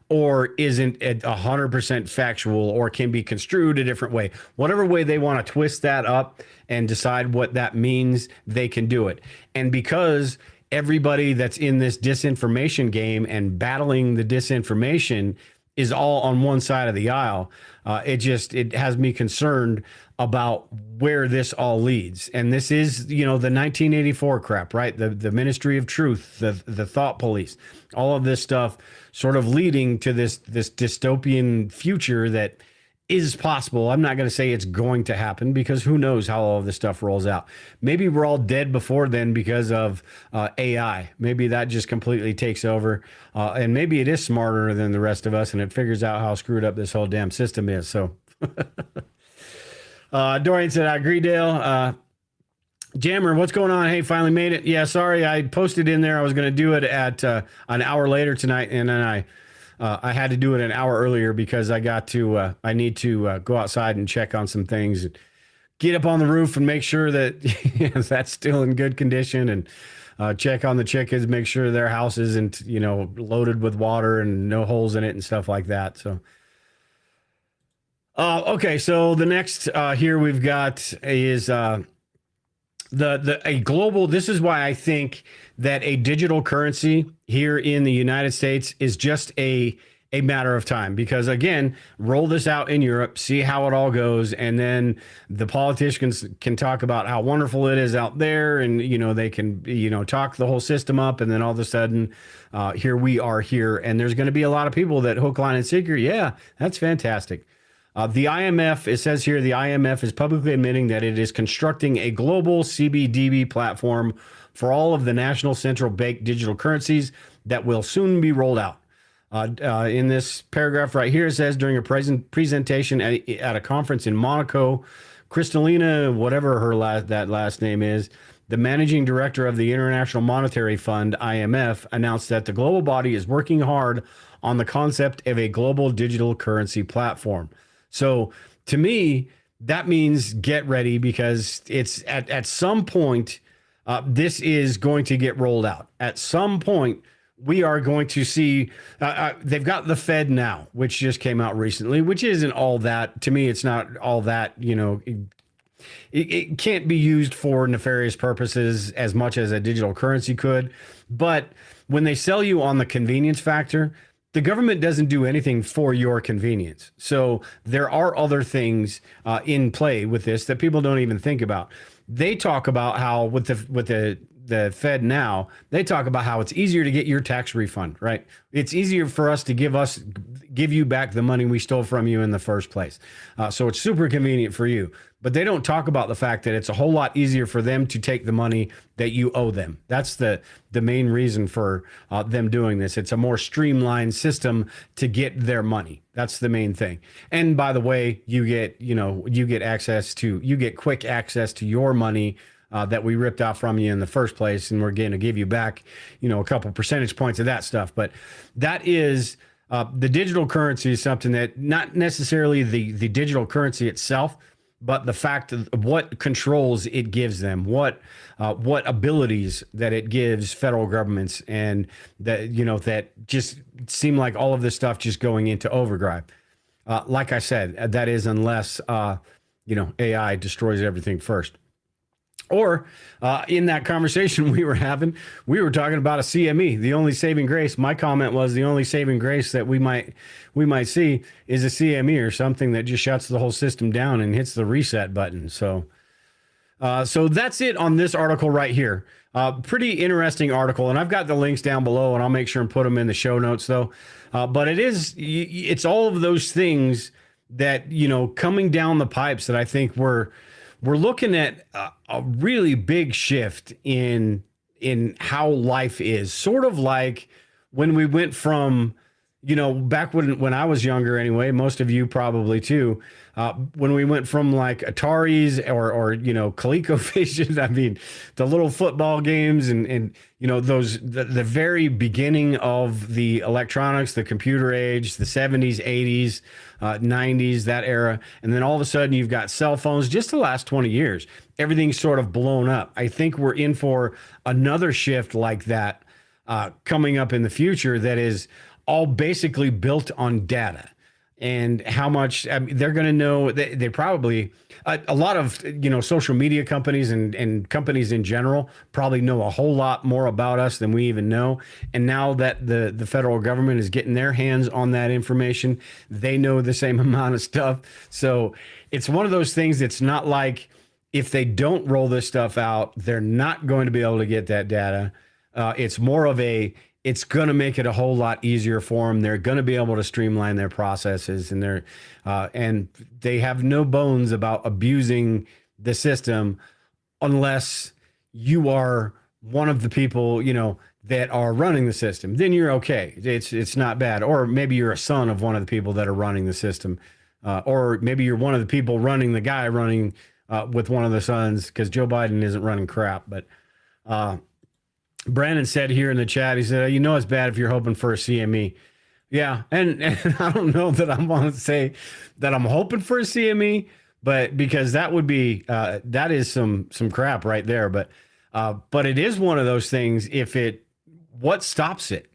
or isn't 100% factual, or can be construed a different way. Whatever way they want to twist that up and decide what that means, they can do it. And because everybody that's in this disinformation game and battling the disinformation is all on one side of the aisle, it has me concerned about where this all leads. And this is, the 1984 crap, right? The Ministry of Truth, the thought police, all of this stuff sort of leading to this dystopian future that is possible. I'm not going to say it's going to happen, because who knows how all of this stuff rolls out. Maybe we're all dead before then because of AI. Maybe that just completely takes over. And maybe it is smarter than the rest of us, and it figures out how screwed up this whole damn system is. So Dorian said, I agree, Dale. Jammer, what's going on? Hey, finally made it. Yeah, sorry, I posted in there. I was going to do it at an hour later tonight, and then I had to do it an hour earlier because I need to go outside and check on some things, and get up on the roof and make sure that that's still in good condition, and check on the chickens, make sure their house isn't loaded with water and no holes in it and stuff like that. So. Okay, so the next here we've got is a global. This is why I think that a digital currency here in the United States is just a matter of time, because again, roll this out in Europe, see how it all goes, and then the politicians can talk about how wonderful it is out there, and they can talk the whole system up, and then all of a sudden here we are here, and there's going to be a lot of people that hook, line, and sinker. Yeah, that's fantastic. The IMF, it says here, the IMF is publicly admitting that it is constructing a global CBDB platform for all of the national central bank digital currencies that will soon be rolled out. In this paragraph right here, it says during a presentation at a conference in Monaco, Kristalina, whatever that last name is, the managing director of the International Monetary Fund, IMF, announced that the global body is working hard on the concept of a global digital currency platform. So to me, that means get ready, because it's at some point, this is going to get rolled out. At some point, we are going to see, they've got the Fed now, which just came out recently, which isn't all that, to me, it's not all that, it can't be used for nefarious purposes as much as a digital currency could. But when they sell you on the convenience factor, the government doesn't do anything for your convenience. So there are other things in play with this that people don't even think about. They talk about how with the Fed now, they talk about how it's easier to get your tax refund, right? It's easier for us to give you back the money we stole from you in the first place. So it's super convenient for you. But they don't talk about the fact that it's a whole lot easier for them to take the money that you owe them. That's the main reason for them doing this. It's a more streamlined system to get their money. That's the main thing. And by the way, you get quick access to your money that we ripped out from you in the first place, and we're going to give you back, a couple percentage points of that stuff. But that is the digital currency is something that not necessarily the digital currency itself, but the fact of what controls it gives them, what abilities that it gives federal governments, and that just seem like all of this stuff just going into overdrive. Like I said, that is unless AI destroys everything first. Or in that conversation we were having, we were talking about a CME, the only saving grace. My comment was the only saving grace that we might see is a CME, or something that just shuts the whole system down and hits the reset button. So that's it on this article right here. Pretty interesting article, and I've got the links down below, and I'll make sure and put them in the show notes though. But it's all of those things that coming down the pipes that I think we're looking at a really big shift in how life is. Sort of like when we went from, back when I was younger anyway, most of you probably too, when we went from like Ataris or ColecoVision, I mean, the little football games and the very beginning of the electronics, the computer age, the 70s, 80s, 90s, that era. And then all of a sudden you've got cell phones. Just the last 20 years, everything's sort of blown up. I think we're in for another shift like that coming up in the future that is all basically built on data. And how much they're going to know, they probably, a lot of, social media companies and companies in general probably know a whole lot more about us than we even know. And now that the federal government is getting their hands on that information, they know the same amount of stuff. So it's one of those things that's not like if they don't roll this stuff out, they're not going to be able to get that data. It's more of it's going to make it a whole lot easier for them. They're going to be able to streamline their processes, and and they have no bones about abusing the system unless you are one of the people, that are running the system. Then you're okay. It's not bad. Or maybe you're a son of one of the people that are running the system, or maybe you're one of the people running the guy running with one of the sons because Joe Biden isn't running crap. But Brandon said here in the chat, he said, it's bad if you're hoping for a CME. Yeah, and I don't know that I want to say that I'm hoping for a CME, but because that would be that is some crap right there. But it is one of those things. What stops it?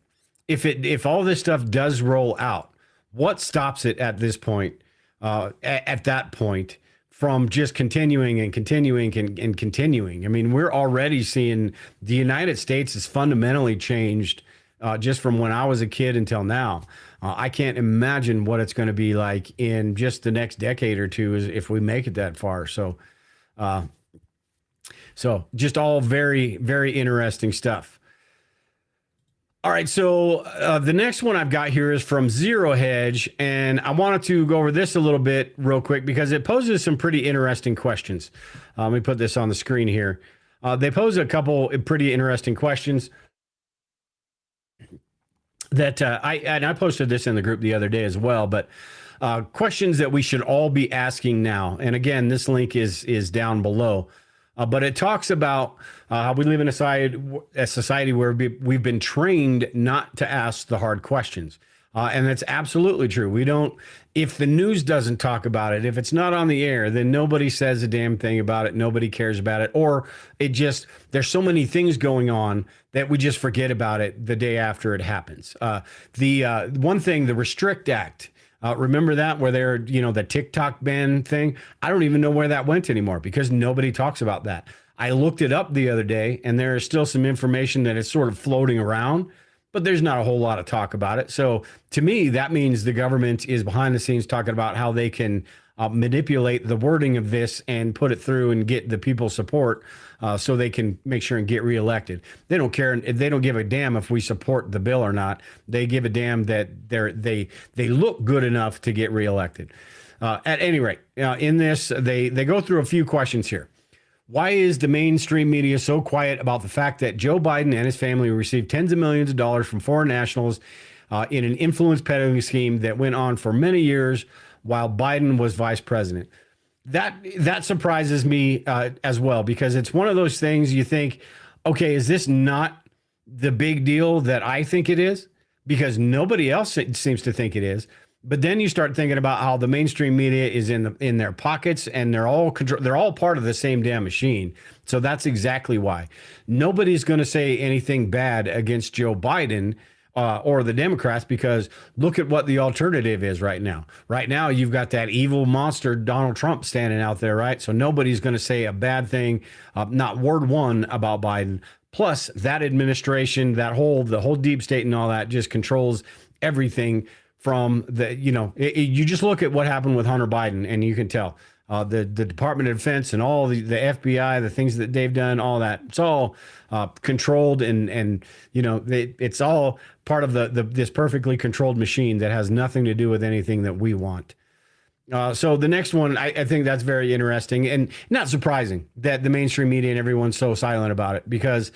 If all this stuff does roll out, what stops it at this point? At that point, from just continuing and continuing and continuing. I mean, we're already seeing the United States has fundamentally changed. Just from when I was a kid until now. I can't imagine what it's going to be like in just the next decade or two if we make it that far. So just all very, very interesting stuff. All right, so the next one I've got here is from Zero Hedge, and I wanted to go over this a little bit real quick because it poses some pretty interesting questions. Let me put this on the screen here. They pose a couple pretty interesting questions that I posted this in the group the other day as well, but questions that we should all be asking now. And again, this link is down below, but it talks about how we live in a society where we've been trained not to ask the hard questions. And that's absolutely true. We don't, if the news doesn't talk about it, if it's not on the air, then nobody says a damn thing about it. Nobody cares about it. Or there's so many things going on that we just forget about it the day after it happens. One thing, the Restrict Act, remember that where they're, the TikTok ban thing? I don't even know where that went anymore because nobody talks about that. I looked it up the other day and there is still some information that is sort of floating around, but there's not a whole lot of talk about it. So to me, that means the government is behind the scenes talking about how they can manipulate the wording of this and put it through and get the people's support so they can make sure and get reelected. They don't care. They don't give a damn if we support the bill or not. They give a damn that they look good enough to get reelected. At any rate, in this, they go through a few questions here. Why is the mainstream media so quiet about the fact that Joe Biden and his family received tens of millions of dollars from foreign nationals in an influence peddling scheme that went on for many years while Biden was vice president? That surprises me as well, because it's one of those things you think, okay, is this not the big deal that I think it is? Because nobody else seems to think it is. But then you start thinking about how the mainstream media is in their pockets, and they're all part of the same damn machine. So that's exactly why nobody's going to say anything bad against Joe Biden or the Democrats, because look at what the alternative is right now. Right now, you've got that evil monster Donald Trump standing out there, right? So nobody's going to say a bad thing, not word one about Biden. Plus, that administration, the whole deep state and all that just controls everything. From you just look at what happened with Hunter Biden, and you can tell the Department of Defense and all the FBI, the things that they've done, all that, it's all controlled, and it's all part of this perfectly controlled machine that has nothing to do with anything that we want. So the next one, I think that's very interesting and not surprising that the mainstream media and everyone's so silent about it, because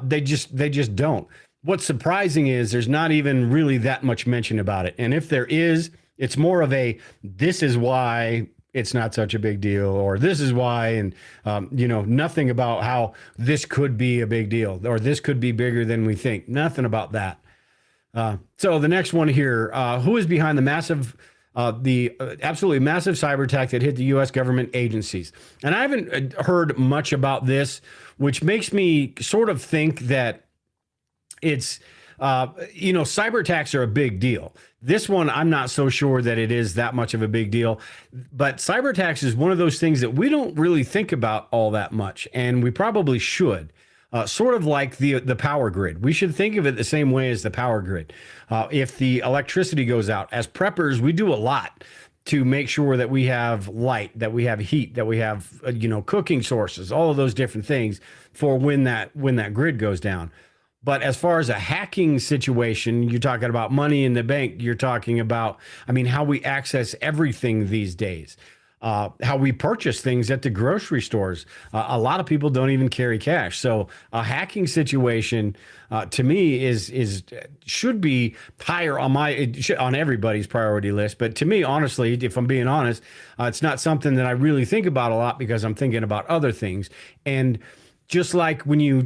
they just don't. What's surprising is there's not even really that much mention about it. And if there is, it's more of this is why it's not such a big deal, or this is why, and, nothing about how this could be a big deal, or this could be bigger than we think. Nothing about that. So the next one here, who is behind the absolutely massive cyber attack that hit the U.S. government agencies? And I haven't heard much about this, which makes me sort of think that it's, cyber attacks are a big deal. This one, I'm not so sure that it is that much of a big deal, but cyber attacks is one of those things that we don't really think about all that much, and we probably should. Sort of like the power grid. We should think of it the same way as the power grid. If the electricity goes out, as preppers, we do a lot to make sure that we have light, that we have heat, that we have, cooking sources, all of those different things for when that grid goes down. But as far as a hacking situation, you're talking about money in the bank. You're talking about, how we access everything these days. how we purchase things at the grocery stores. A lot of people don't even carry cash. So a hacking situation, to me, is should be higher on on everybody's priority list. But to me, honestly, if I'm being honest, it's not something that I really think about a lot because I'm thinking about other things. And just like when you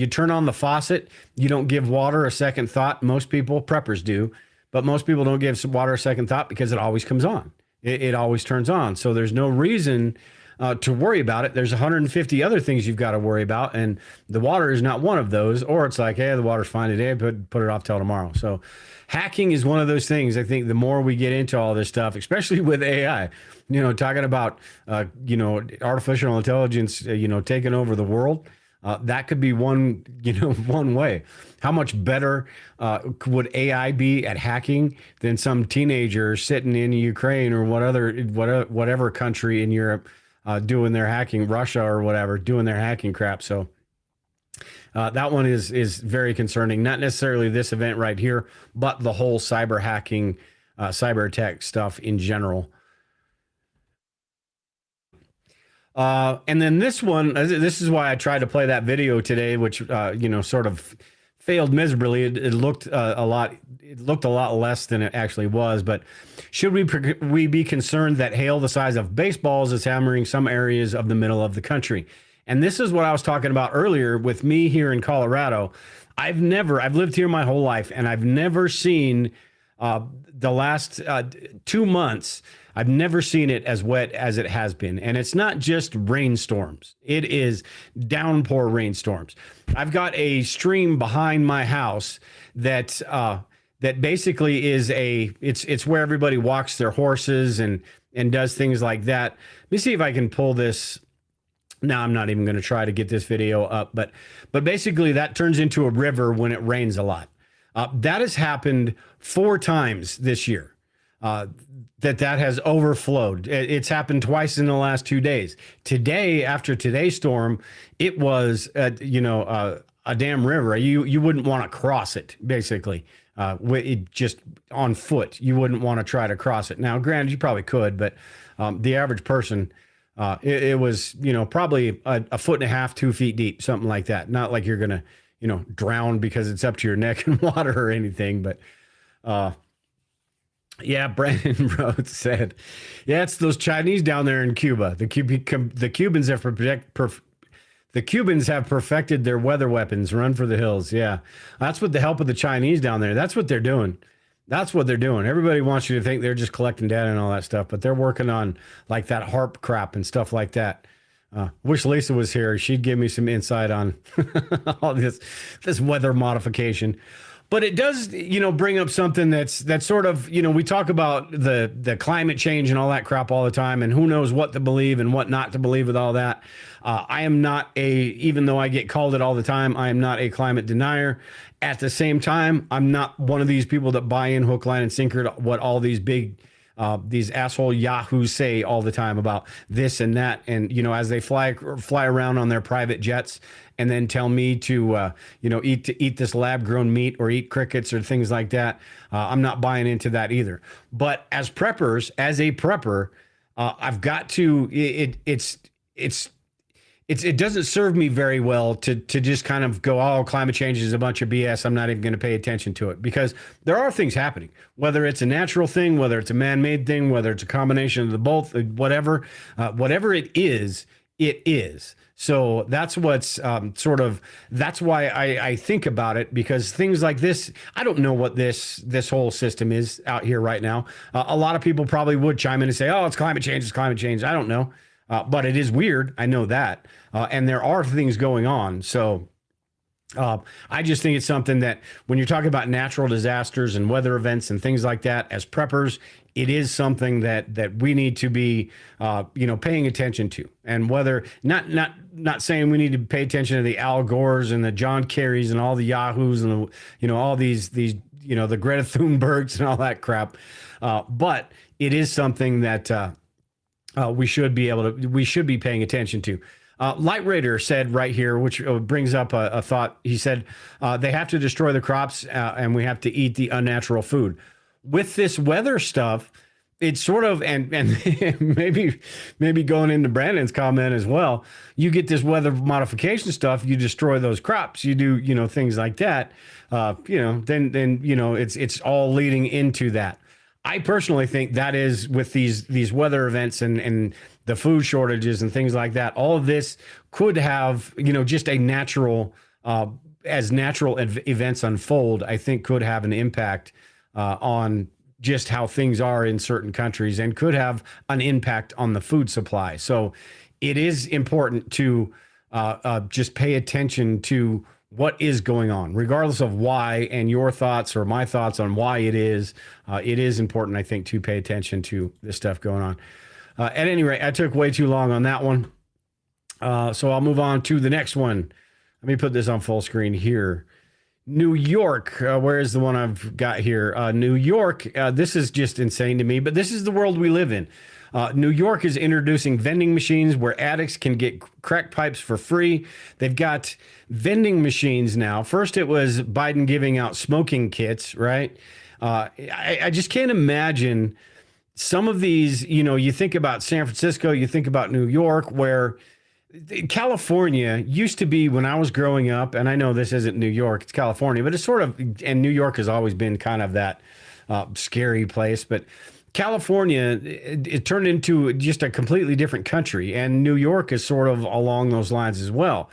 turn on the faucet, you don't give water a second thought. Most people, preppers do, but most people don't give water a second thought because it always comes on. It always turns on. So there's no reason to worry about it. There's 150 other things you've got to worry about, and the water is not one of those. Or it's like, hey, the water's fine today, but put it off till tomorrow. So hacking is one of those things. I think the more we get into all this stuff, especially with AI, talking about artificial intelligence, taking over the world. That could be one way. How much better would AI be at hacking than some teenager sitting in Ukraine or whatever country in Europe doing their hacking, Russia or whatever, doing their hacking crap? So that one is very concerning. Not necessarily this event right here, but the whole cyber hacking, cyber attack stuff in general. And then this one, this is why I tried to play that video today, which, sort of failed miserably. It looked a lot less than it actually was. But should we be concerned that hail the size of baseballs is hammering some areas of the middle of the country? And this is what I was talking about earlier with me here in Colorado. I've lived here my whole life, and I've never seen the last 2 months. I've never seen it as wet as it has been. And it's not just rainstorms. It is downpour rainstorms. I've got a stream behind my house that basically is it's where everybody walks their horses and does things like that. Let me see if I can pull this. Now, I'm not even going to try to get this video up, but basically that turns into a river when it rains a lot. That has happened 4 times this year. That has overflowed. It's happened twice in the last 2 days. Today, after today's storm, it was a damn river. You wouldn't want to cross it, basically. It just on foot. You wouldn't want to try to cross it. Now, granted, you probably could, but the average person, it was probably a 1.5 feet, 2 feet deep, something like that. Not like you're gonna drown because it's up to your neck in water or anything, but. Yeah, Brandon Rhodes said, yeah, it's those Chinese down there in Cuba. The Cubans have perfected their weather weapons. Run for the hills. Yeah, that's with the help of the Chinese down there. That's what they're doing. Everybody wants you to think they're just collecting data and all that stuff, but they're working on like that HARP crap and stuff like that. Wish Lisa was here. She'd give me some insight on all this weather modification. But it does, bring up something that's sort of, we talk about the climate change and all that crap all the time, and who knows what to believe and what not to believe with all that. I am not even though I get called it all the time, I am not a climate denier. At the same time, I'm not one of these people that buy in hook, line, and sinker to what all these these asshole yahoos say all the time about this and that. And, as they fly around on their private jets and then tell me to, eat this lab grown meat or eat crickets or things like that. I'm not buying into that either. But as a prepper, I've got to, it doesn't serve me very well to just kind of go, oh, climate change is a bunch of BS. I'm not even going to pay attention to it, because there are things happening, whether it's a natural thing, whether it's a man-made thing, whether it's a combination of the both, whatever it is, it is. So that's what's that's why I think about it, because things like this, I don't know what this whole system is out here right now. A lot of people probably would chime in and say, oh, it's climate change. I don't know. But it is weird. I know that. And there are things going on. So I just think it's something that when you're talking about natural disasters and weather events and things like that, as preppers, it is something that we need to be, paying attention to. And whether not saying we need to pay attention to the Al Gores and the John Kerrys and all the Yahoos and all these the Greta Thunbergs and all that crap. But it is something that we should be paying attention to. Light Raider said right here, which brings up a thought. He said they have to destroy the crops and we have to eat the unnatural food. With this weather stuff, it's sort of, and maybe going into Brandon's comment as well, you get this weather modification stuff, you destroy those crops, you do, things like that, then it's all leading into that. I personally think that is with these weather events and the food shortages and things like that, all of this could have, just a natural, as natural events unfold, I think could have an impact on just how things are in certain countries and could have an impact on the food supply. So it is important to just pay attention to what is going on, regardless of why, and your thoughts or my thoughts on why it is important, I think, to pay attention to this stuff going on. At any rate, I took way too long on that one. So I'll move on to the next one. Let me put this on full screen here. New York, where is the one I've got here? New York, this is just insane to me, but this is the world we live in. New York is introducing vending machines where addicts can get crack pipes for free. They've got vending machines now. First, it was Biden giving out smoking kits, right? I just can't imagine some of these, you think about San Francisco, you think about New York, where California used to be, when I was growing up, and I know this isn't New York, it's California, but it's sort of, and New York has always been kind of that scary place, but California, it turned into just a completely different country, and New York is sort of along those lines as well.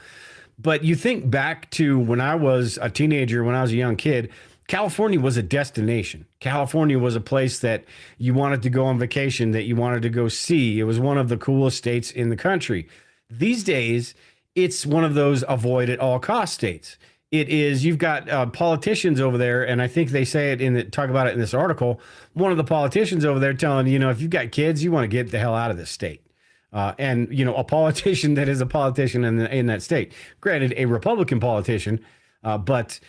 But you think back to when I was a teenager, when I was a young kid, California was a destination. California was a place that you wanted to go on vacation, that you wanted to go see. It was one of the coolest states in the country. These days, it's one of those avoid at all cost states. It is, you've got politicians over there, and I think they say it talk about it in this article. One of the politicians over there telling, if you've got kids, you want to get the hell out of this state. And a politician that is a politician in that state, granted, a Republican politician, but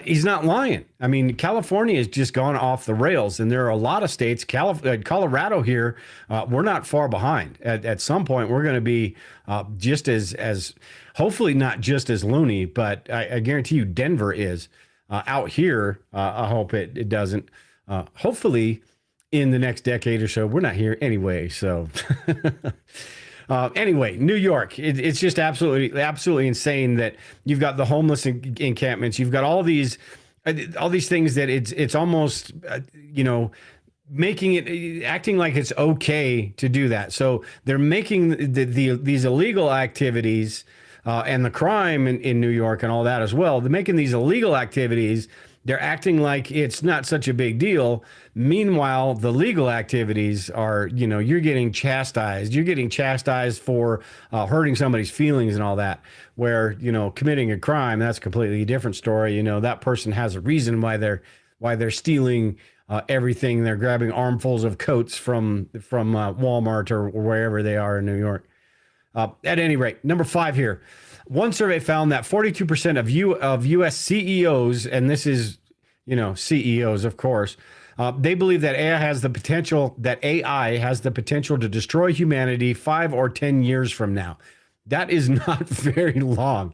he's not lying. I mean, California has just gone off the rails, and there are a lot of states. Colorado here, we're not far behind. At some point, we're going to be just as hopefully not just as loony, but I guarantee you, Denver is out here. I hope it doesn't. Hopefully, in the next decade or so, we're not here anyway. So. Anyway, New York, it's just absolutely insane that you've got the homeless encampments. You've got all these things that it's almost, making it, acting like it's okay to do that. So they're making these illegal activities and the crime in New York and all that as well. They're making these illegal activities. They're acting like it's not such a big deal. Meanwhile, the legal activities are, you're getting chastised. You're getting chastised for hurting somebody's feelings and all that. Where, committing a crime, that's a completely different story. That person has a reason why they're stealing everything. They're grabbing armfuls of coats from Walmart or wherever they are in New York. At any rate, number 5 here. One survey found that 42% of U.S. CEOs, and this is, CEOs, of course, they believe that AI has the potential to destroy humanity 5 or 10 years from now. That is not very long.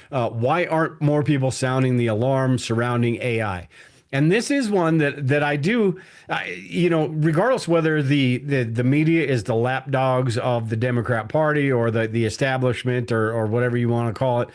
Why aren't more people sounding the alarm surrounding AI? And this is one that I do, regardless whether the media is the lapdogs of the Democrat Party or the establishment or whatever you want to call it,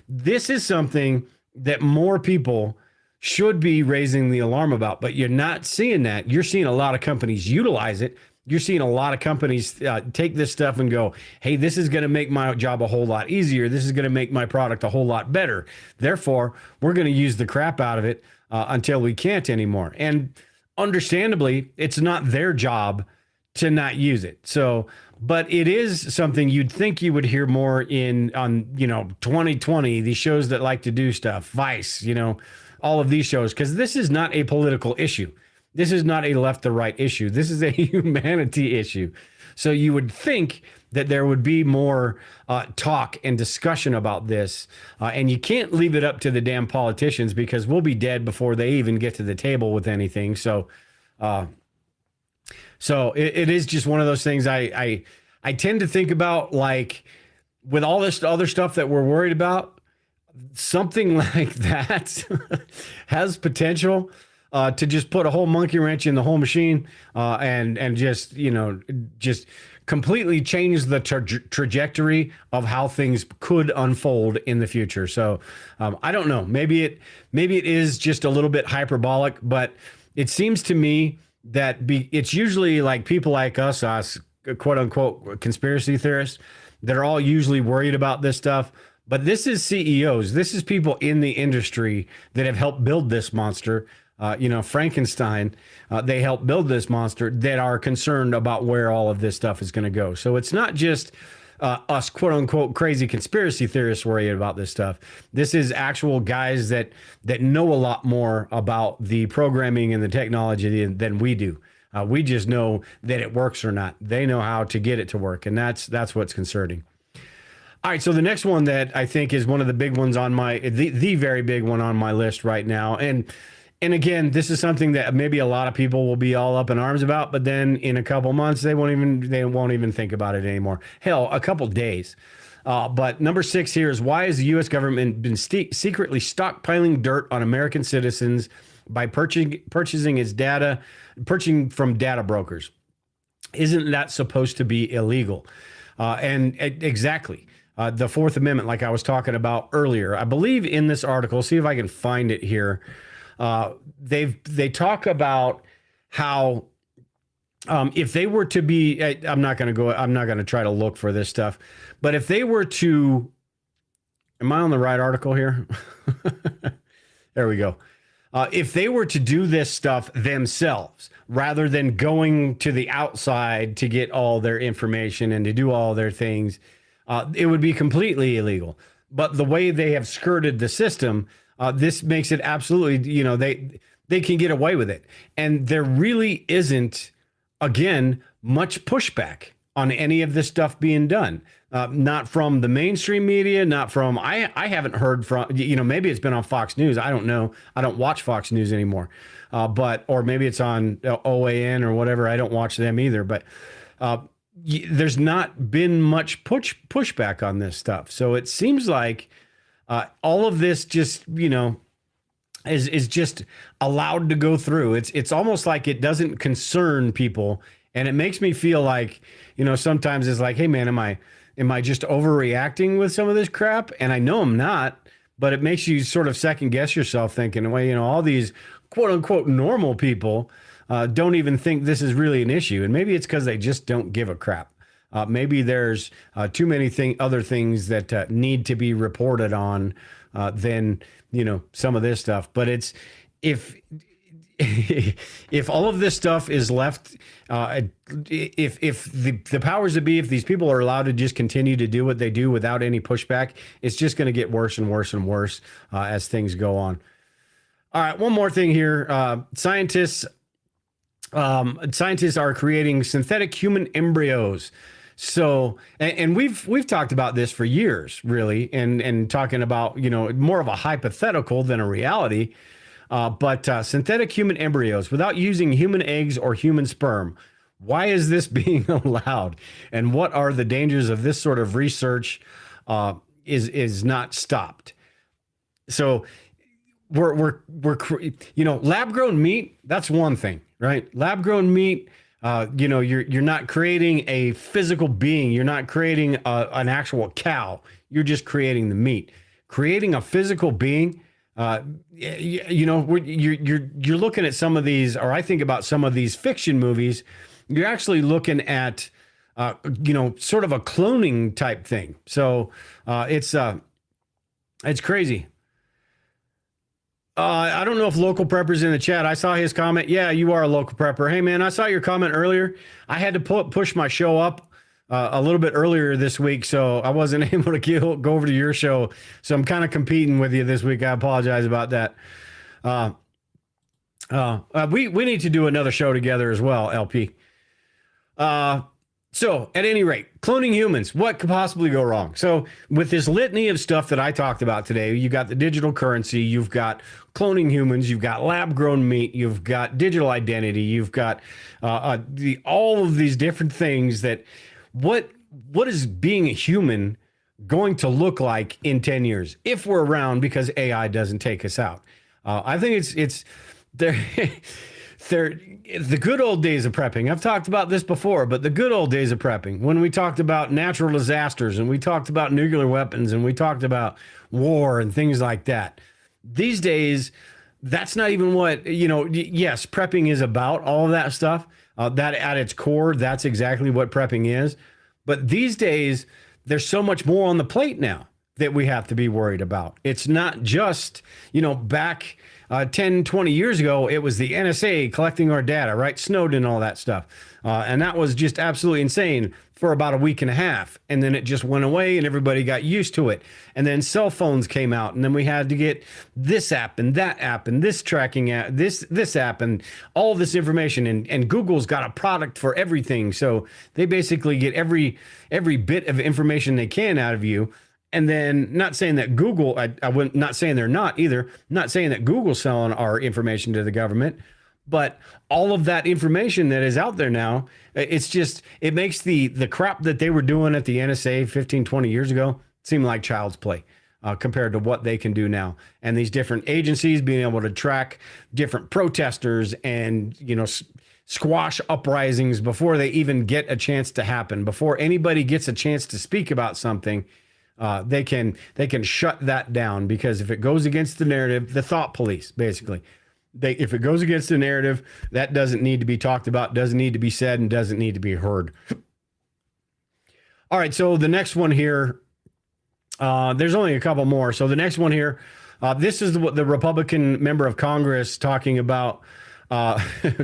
this is something that more people should be raising the alarm about. But you're not seeing that. You're seeing a lot of companies utilize it. You're seeing a lot of companies take this stuff and go, hey, this is going to make my job a whole lot easier. This is going to make my product a whole lot better. Therefore, we're going to use the crap out of it until we can't anymore. And understandably, it's not their job to not use it. So, but it is something you'd think you would hear more on 2020, these shows that like to do stuff, Vice, all of these shows, because this is not a political issue. This is not a left or right issue. This is a humanity issue. So you would think that there would be more talk and discussion about this. And you can't leave it up to the damn politicians because we'll be dead before they even get to the table with anything. So it is just one of those things I tend to think about, like, with all this other stuff that we're worried about, something like that has potential. to just put a whole monkey wrench in the whole machine, and just, just completely change the trajectory of how things could unfold in the future. So I don't know. Maybe it is just a little bit hyperbolic, but it seems to me that it's usually like people like us quote unquote conspiracy theorists that are all usually worried about this stuff. But this is CEOs. This is people in the industry that have helped build this monster. Frankenstein, they helped build this monster, that are concerned about where all of this stuff is going to go. So it's not just us quote unquote crazy conspiracy theorists worried about this stuff. This is actual guys that know a lot more about the programming and the technology than we do. We just know that it works or not. They know how to get it to work, and that's what's concerning. All right, so the next one that I think is one of the big ones on the very big one on my list right now, and again, this is something that maybe a lot of people will be all up in arms about, but then in a couple months they won't even think about it anymore. Hell, a couple days. But number 6 here is, why has the U.S. government been secretly stockpiling dirt on American citizens by purchasing from data brokers? Isn't that supposed to be illegal? And exactly. The Fourth Amendment, like I was talking about earlier, I believe in this article, see if I can find it here. They talk about how if they were to be, I'm not going to try to look for this stuff, but if they were to, am I on the right article here? There we go. If they were to do this stuff themselves, rather than going to the outside to get all their information and to do all their things, it would be completely illegal. But the way they have skirted the system, this makes it absolutely, they can get away with it. And there really isn't, again, much pushback on any of this stuff being done. Not from the mainstream media, not from, I haven't heard from, maybe it's been on Fox News. I don't know. I don't watch Fox News anymore. Or maybe it's on OAN or whatever. I don't watch them either. But there's not been much pushback on this stuff. So it seems like all of this just, is just allowed to go through. It's almost like it doesn't concern people. And it makes me feel like, sometimes it's like, hey man, am I just overreacting with some of this crap? And I know I'm not, but it makes you sort of second guess yourself, thinking, well, all these quote unquote normal people don't even think this is really an issue. And maybe it's because they just don't give a crap. Maybe there's too many other things that need to be reported on than, some of this stuff. But it's, if all of this stuff is left, if the powers that be, if these people are allowed to just continue to do what they do without any pushback, it's just going to get worse and worse and worse as things go on. All right, one more thing here. Scientists are creating synthetic human embryos. So, and we've talked about this for years, really, and talking about, more of a hypothetical than a reality. But synthetic human embryos without using human eggs or human sperm. Why is this being allowed? And what are the dangers of this sort of research is not stopped? So we're lab grown meat. That's one thing, right? Lab grown meat. You're not creating a physical being. You're not creating an actual cow. You're just creating the meat. Creating a physical being. You're looking at some of these, or I think about some of these fiction movies. You're actually looking at, sort of a cloning type thing. So it's crazy. I don't know if Local Prepper's in the chat. I saw his comment. Yeah, you are a Local Prepper. Hey, man, I saw your comment earlier. I had to push my show up a little bit earlier this week, so I wasn't able to go over to your show. So I'm kind of competing with you this week. I apologize about that. We need to do another show together as well, LP. So at any rate, cloning humans, what could possibly go wrong? So with this litany of stuff that I talked about today, you got the digital currency, you've got cloning humans, you've got lab grown meat, you've got digital identity, you've got all of these different things that what is being a human going to look like in 10 years if we're around, because AI doesn't take us out? I think they're they're the good old days of prepping. I've talked about this before, but the good old days of prepping, when we talked about natural disasters and we talked about nuclear weapons and we talked about war and things like that. These days, that's not even what, yes, prepping is about, all of that stuff. That at its core, that's exactly what prepping is. But these days, there's so much more on the plate now that we have to be worried about. It's not just, back 10, 20 years ago, it was the NSA collecting our data, right? Snowden and all that stuff. And that was just absolutely insane for about a week and a half. And then it just went away and everybody got used to it. And then cell phones came out and then we had to get this app and that app and this tracking app, this app and all this information. And Google's got a product for everything. So they basically get every bit of information they can out of you. And then, not saying that Google, I wouldn't, not saying they're not either, not saying that Google's selling our information to the government, but all of that information that is out there now, it's just, it makes the crap that they were doing at the NSA 15, 20 years ago seem like child's play compared to what they can do now. And these different agencies being able to track different protesters and, squash uprisings before they even get a chance to happen, before anybody gets a chance to speak about something. They can shut that down, because if it goes against the narrative, the thought police, basically, if it goes against the narrative, that doesn't need to be talked about, doesn't need to be said, and doesn't need to be heard. All right, so the next one here, there's only a couple more. So the next one here, this is the Republican member of Congress talking about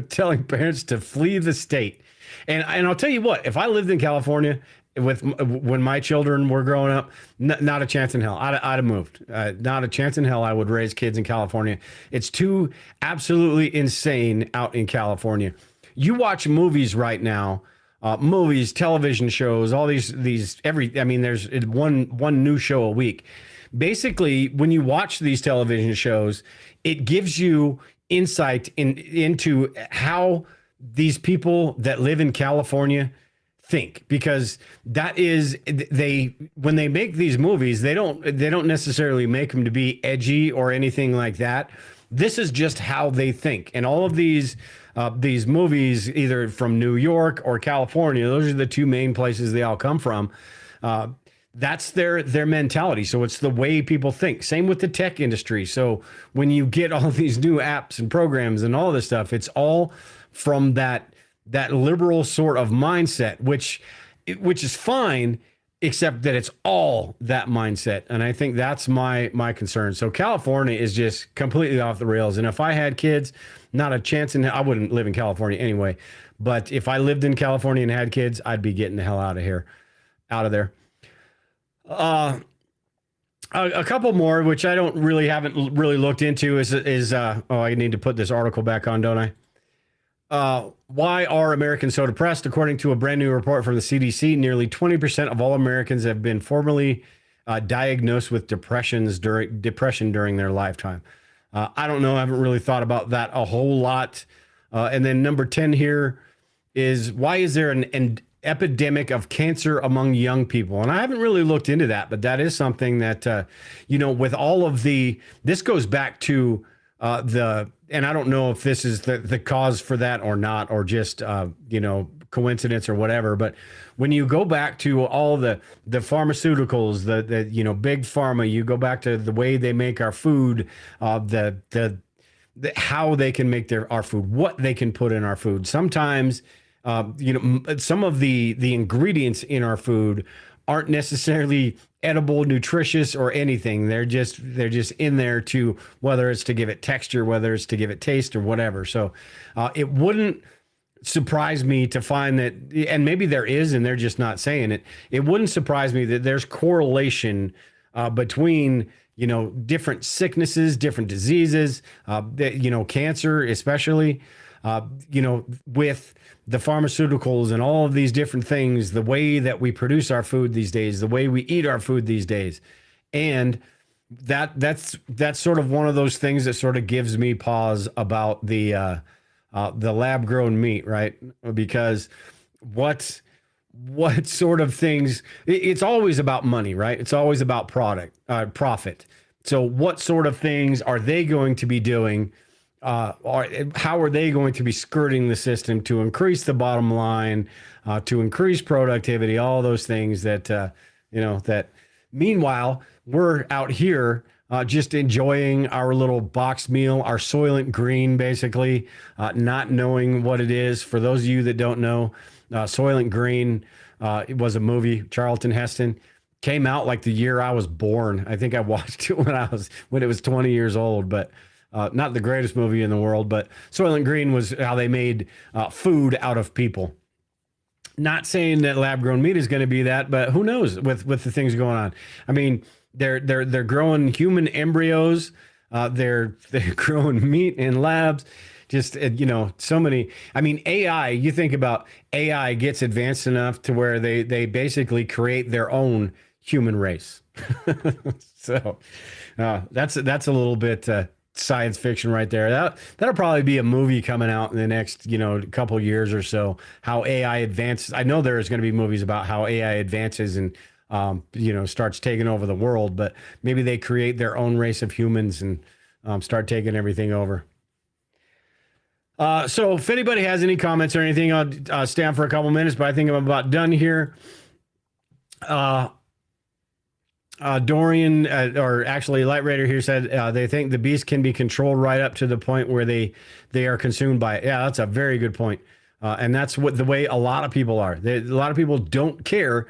telling parents to flee the state. And I'll tell you what, if I lived in California when my children were growing up, not a chance in hell. I'd have moved. Not a chance in hell I would raise kids in California. It's too absolutely insane out in California. You watch movies right now, movies, television shows, all these there's one new show a week. Basically, when you watch these television shows, it gives you insight into how these people that live in California think, because that is, when they make these movies, they don't necessarily make them to be edgy or anything like that. This is just how they think. And all of these movies, either from New York or California, those are the two main places they all come from. That's their mentality. So it's the way people think. Same with the tech industry. So when you get all these new apps and programs and all this stuff, it's all from that liberal sort of mindset, which is fine, except that it's all that mindset. And I think that's my concern. So California is just completely off the rails. And if I had kids, not a chance in hell. I wouldn't live in California anyway. But if I lived in California and had kids, I'd be getting the hell out of there. A couple more, which I haven't really looked into, is I need to put this article back on, don't I? Why are Americans so depressed? According to a brand new report from the CDC, nearly 20% of all Americans have been formally diagnosed with depression during their lifetime. I don't know. I haven't really thought about that a whole lot. And then number 10 here is, why is there an epidemic of cancer among young people? And I haven't really looked into that, but that is something that, with all of this goes back to and I don't know if this is the cause for that or not, or just, coincidence or whatever. But when you go back to all the pharmaceuticals, the big pharma, you go back to the way they make our food, how they can make our food, what they can put in our food. Sometimes, some of the ingredients in our food aren't necessarily edible, nutritious, or anything. They're just in there to, whether it's to give it texture, whether it's to give it taste, or whatever. So it wouldn't surprise me to find that, and maybe there is and they're just not saying it, it wouldn't surprise me that there's correlation between different sicknesses, different diseases, cancer especially, with the pharmaceuticals and all of these different things, the way that we produce our food these days, the way we eat our food these days. And that's sort of one of those things that sort of gives me pause about the lab grown meat, right? Because what sort of things, it's always about money, right? It's always about profit. So what sort of things are they going to be doing or how are they going to be skirting the system to increase the bottom line, to increase productivity, all those things that, that meanwhile, we're out here just enjoying our little boxed meal, our Soylent Green, basically, not knowing what it is. For those of you that don't know, Soylent Green, it was a movie, Charlton Heston. Came out like the year I was born. I think I watched it when it was 20 years old, but not the greatest movie in the world. But Soylent Green was how they made food out of people. Not saying that lab-grown meat is going to be that, but who knows with the things going on. I mean, they're growing human embryos. They're growing meat in labs. Just, so many. I mean, AI, you think about AI gets advanced enough to where they basically create their own human race. So that's a little bit science fiction right there. That'll probably be a movie coming out in the next, couple years or so, how AI advances. I know there's going to be movies about how AI advances and, starts taking over the world, but maybe they create their own race of humans and start taking everything over. So if anybody has any comments or anything, I'll stay on for a couple minutes, but I think I'm about done here. Dorian, or actually Light Raider here said they think the beast can be controlled right up to the point where they are consumed by it. Yeah, that's a very good point. And that's the way a lot of people are. A lot of people don't care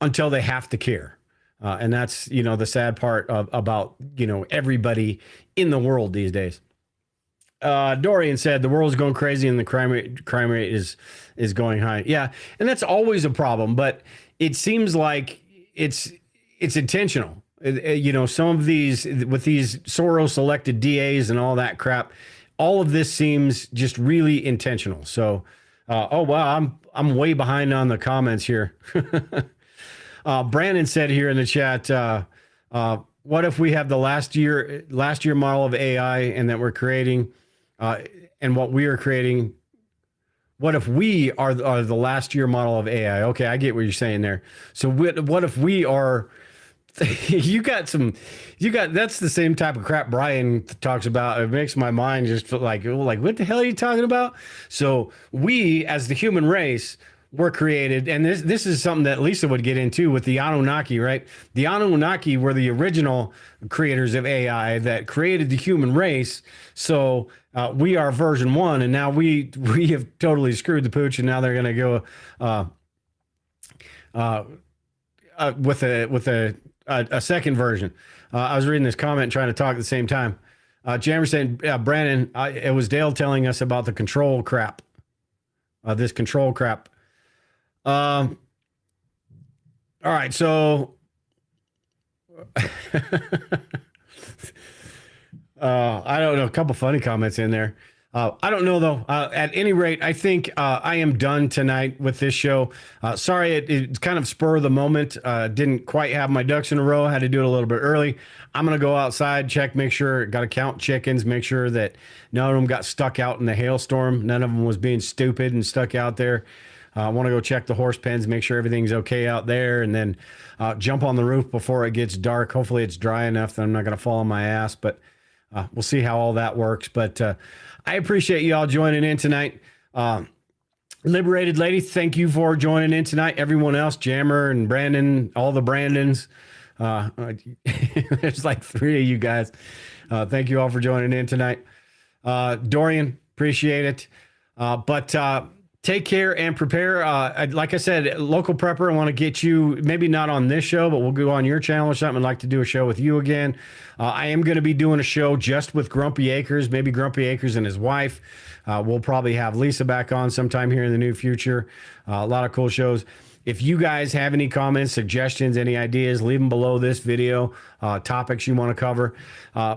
until they have to care. And that's, the sad part about, everybody in the world these days. Dorian said the world's going crazy and the crime rate is going high. Yeah, and that's always a problem, but it seems like it's intentional. Some of these, with these Soros elected DAs and all that crap, all of this seems just really intentional. So, oh wow, I'm way behind on the comments here. Brandon said here in the chat, what if we have the last year model of AI and that we're creating, and what we are creating? What if we are the last year model of AI? Okay, I get what you're saying there. So what if we are? That's the same type of crap Brian talks about. It makes my mind just feel like what the hell are you talking about? So we, as the human race, were created, and this is something that Lisa would get into with the Anunnaki, right? The Anunnaki were the original creators of AI that created the human race. So we are version 1, and now we have totally screwed the pooch, and now they're going to go with a second version. I was reading this comment trying to talk at the same time. Jammer saying, Brandon, it was Dale telling us about the control crap. This control crap. All right, so I don't know, a couple funny comments in there. I don't know though. At any rate, I think I am done tonight with this show. Sorry, it's kind of spur of the moment. Didn't quite have my ducks in a row. Had to do it a little bit early. I'm gonna go outside, check, make sure, got to count chickens, make sure that none of them got stuck out in the hailstorm. None of them was being stupid and stuck out there. I want to go check the horse pens, make sure everything's okay out there, and then jump on the roof before it gets dark. Hopefully it's dry enough that I'm not going to fall on my ass, but we'll see how all that works. But I appreciate you all joining in tonight. Liberated Lady, thank you for joining in tonight. Everyone else, Jammer and Brandon, all the Brandons. There's like 3 of you guys. Thank you all for joining in tonight. Dorian, appreciate it. But take care and prepare. Like I said, local prepper, I want to get you, maybe not on this show, but we'll go on your channel or something. I'd like to do a show with you again. I am going to be doing a show just with Grumpy Acres, maybe Grumpy Acres and his wife. We'll probably have Lisa back on sometime here in the near future. A lot of cool shows. If you guys have any comments, suggestions, any ideas, leave them below this video, topics you want to cover.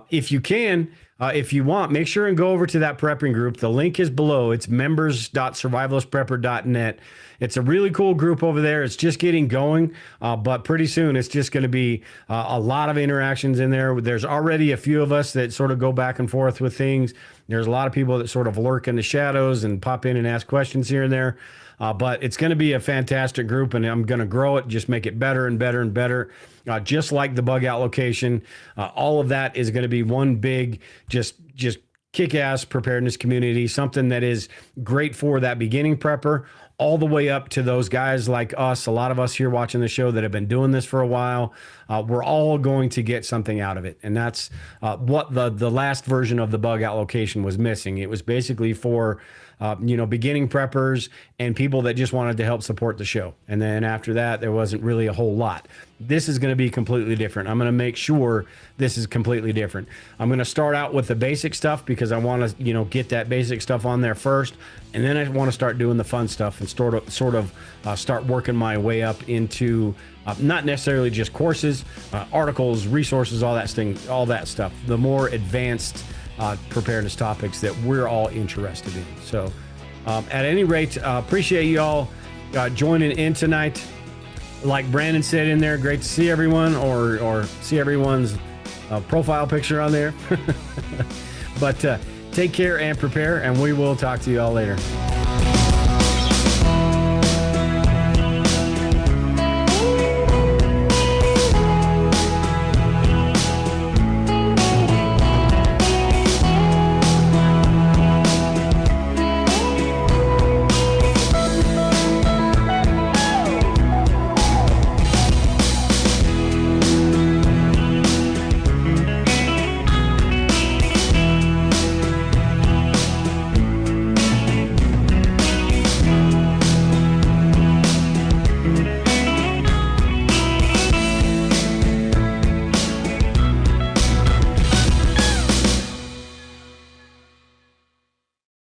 If you can, if you want, make sure and go over to that prepping group. The link is below. It's members.survivalistprepper.net. It's a really cool group over there. It's just getting going, but pretty soon it's just going to be a lot of interactions in there. There's already a few of us that sort of go back and forth with things. There's a lot of people that sort of lurk in the shadows and pop in and ask questions here and there. But it's going to be a fantastic group, and I'm going to grow it, just make it better and better and better. Just like the bug out location, all of that is going to be one big, just kick-ass preparedness community, something that is great for that beginning prepper, all the way up to those guys like us, a lot of us here watching the show that have been doing this for a while. We're all going to get something out of it. And that's what the last version of the bug out location was missing. It was basically for beginning preppers and people that just wanted to help support the show. And then after that, there wasn't really a whole lot. This is going to be completely different. I'm going to make sure this is completely different. I'm going to start out with the basic stuff because I want to, get that basic stuff on there first. And then I want to start doing the fun stuff and sort of start working my way up into not necessarily just courses, articles, resources, all that stuff. The more advanced preparedness topics that we're all interested in. So at any rate, appreciate you all joining in tonight. Like Brandon said in there, great to see everyone or see everyone's profile picture on there. But take care and prepare, and we will talk to you all later.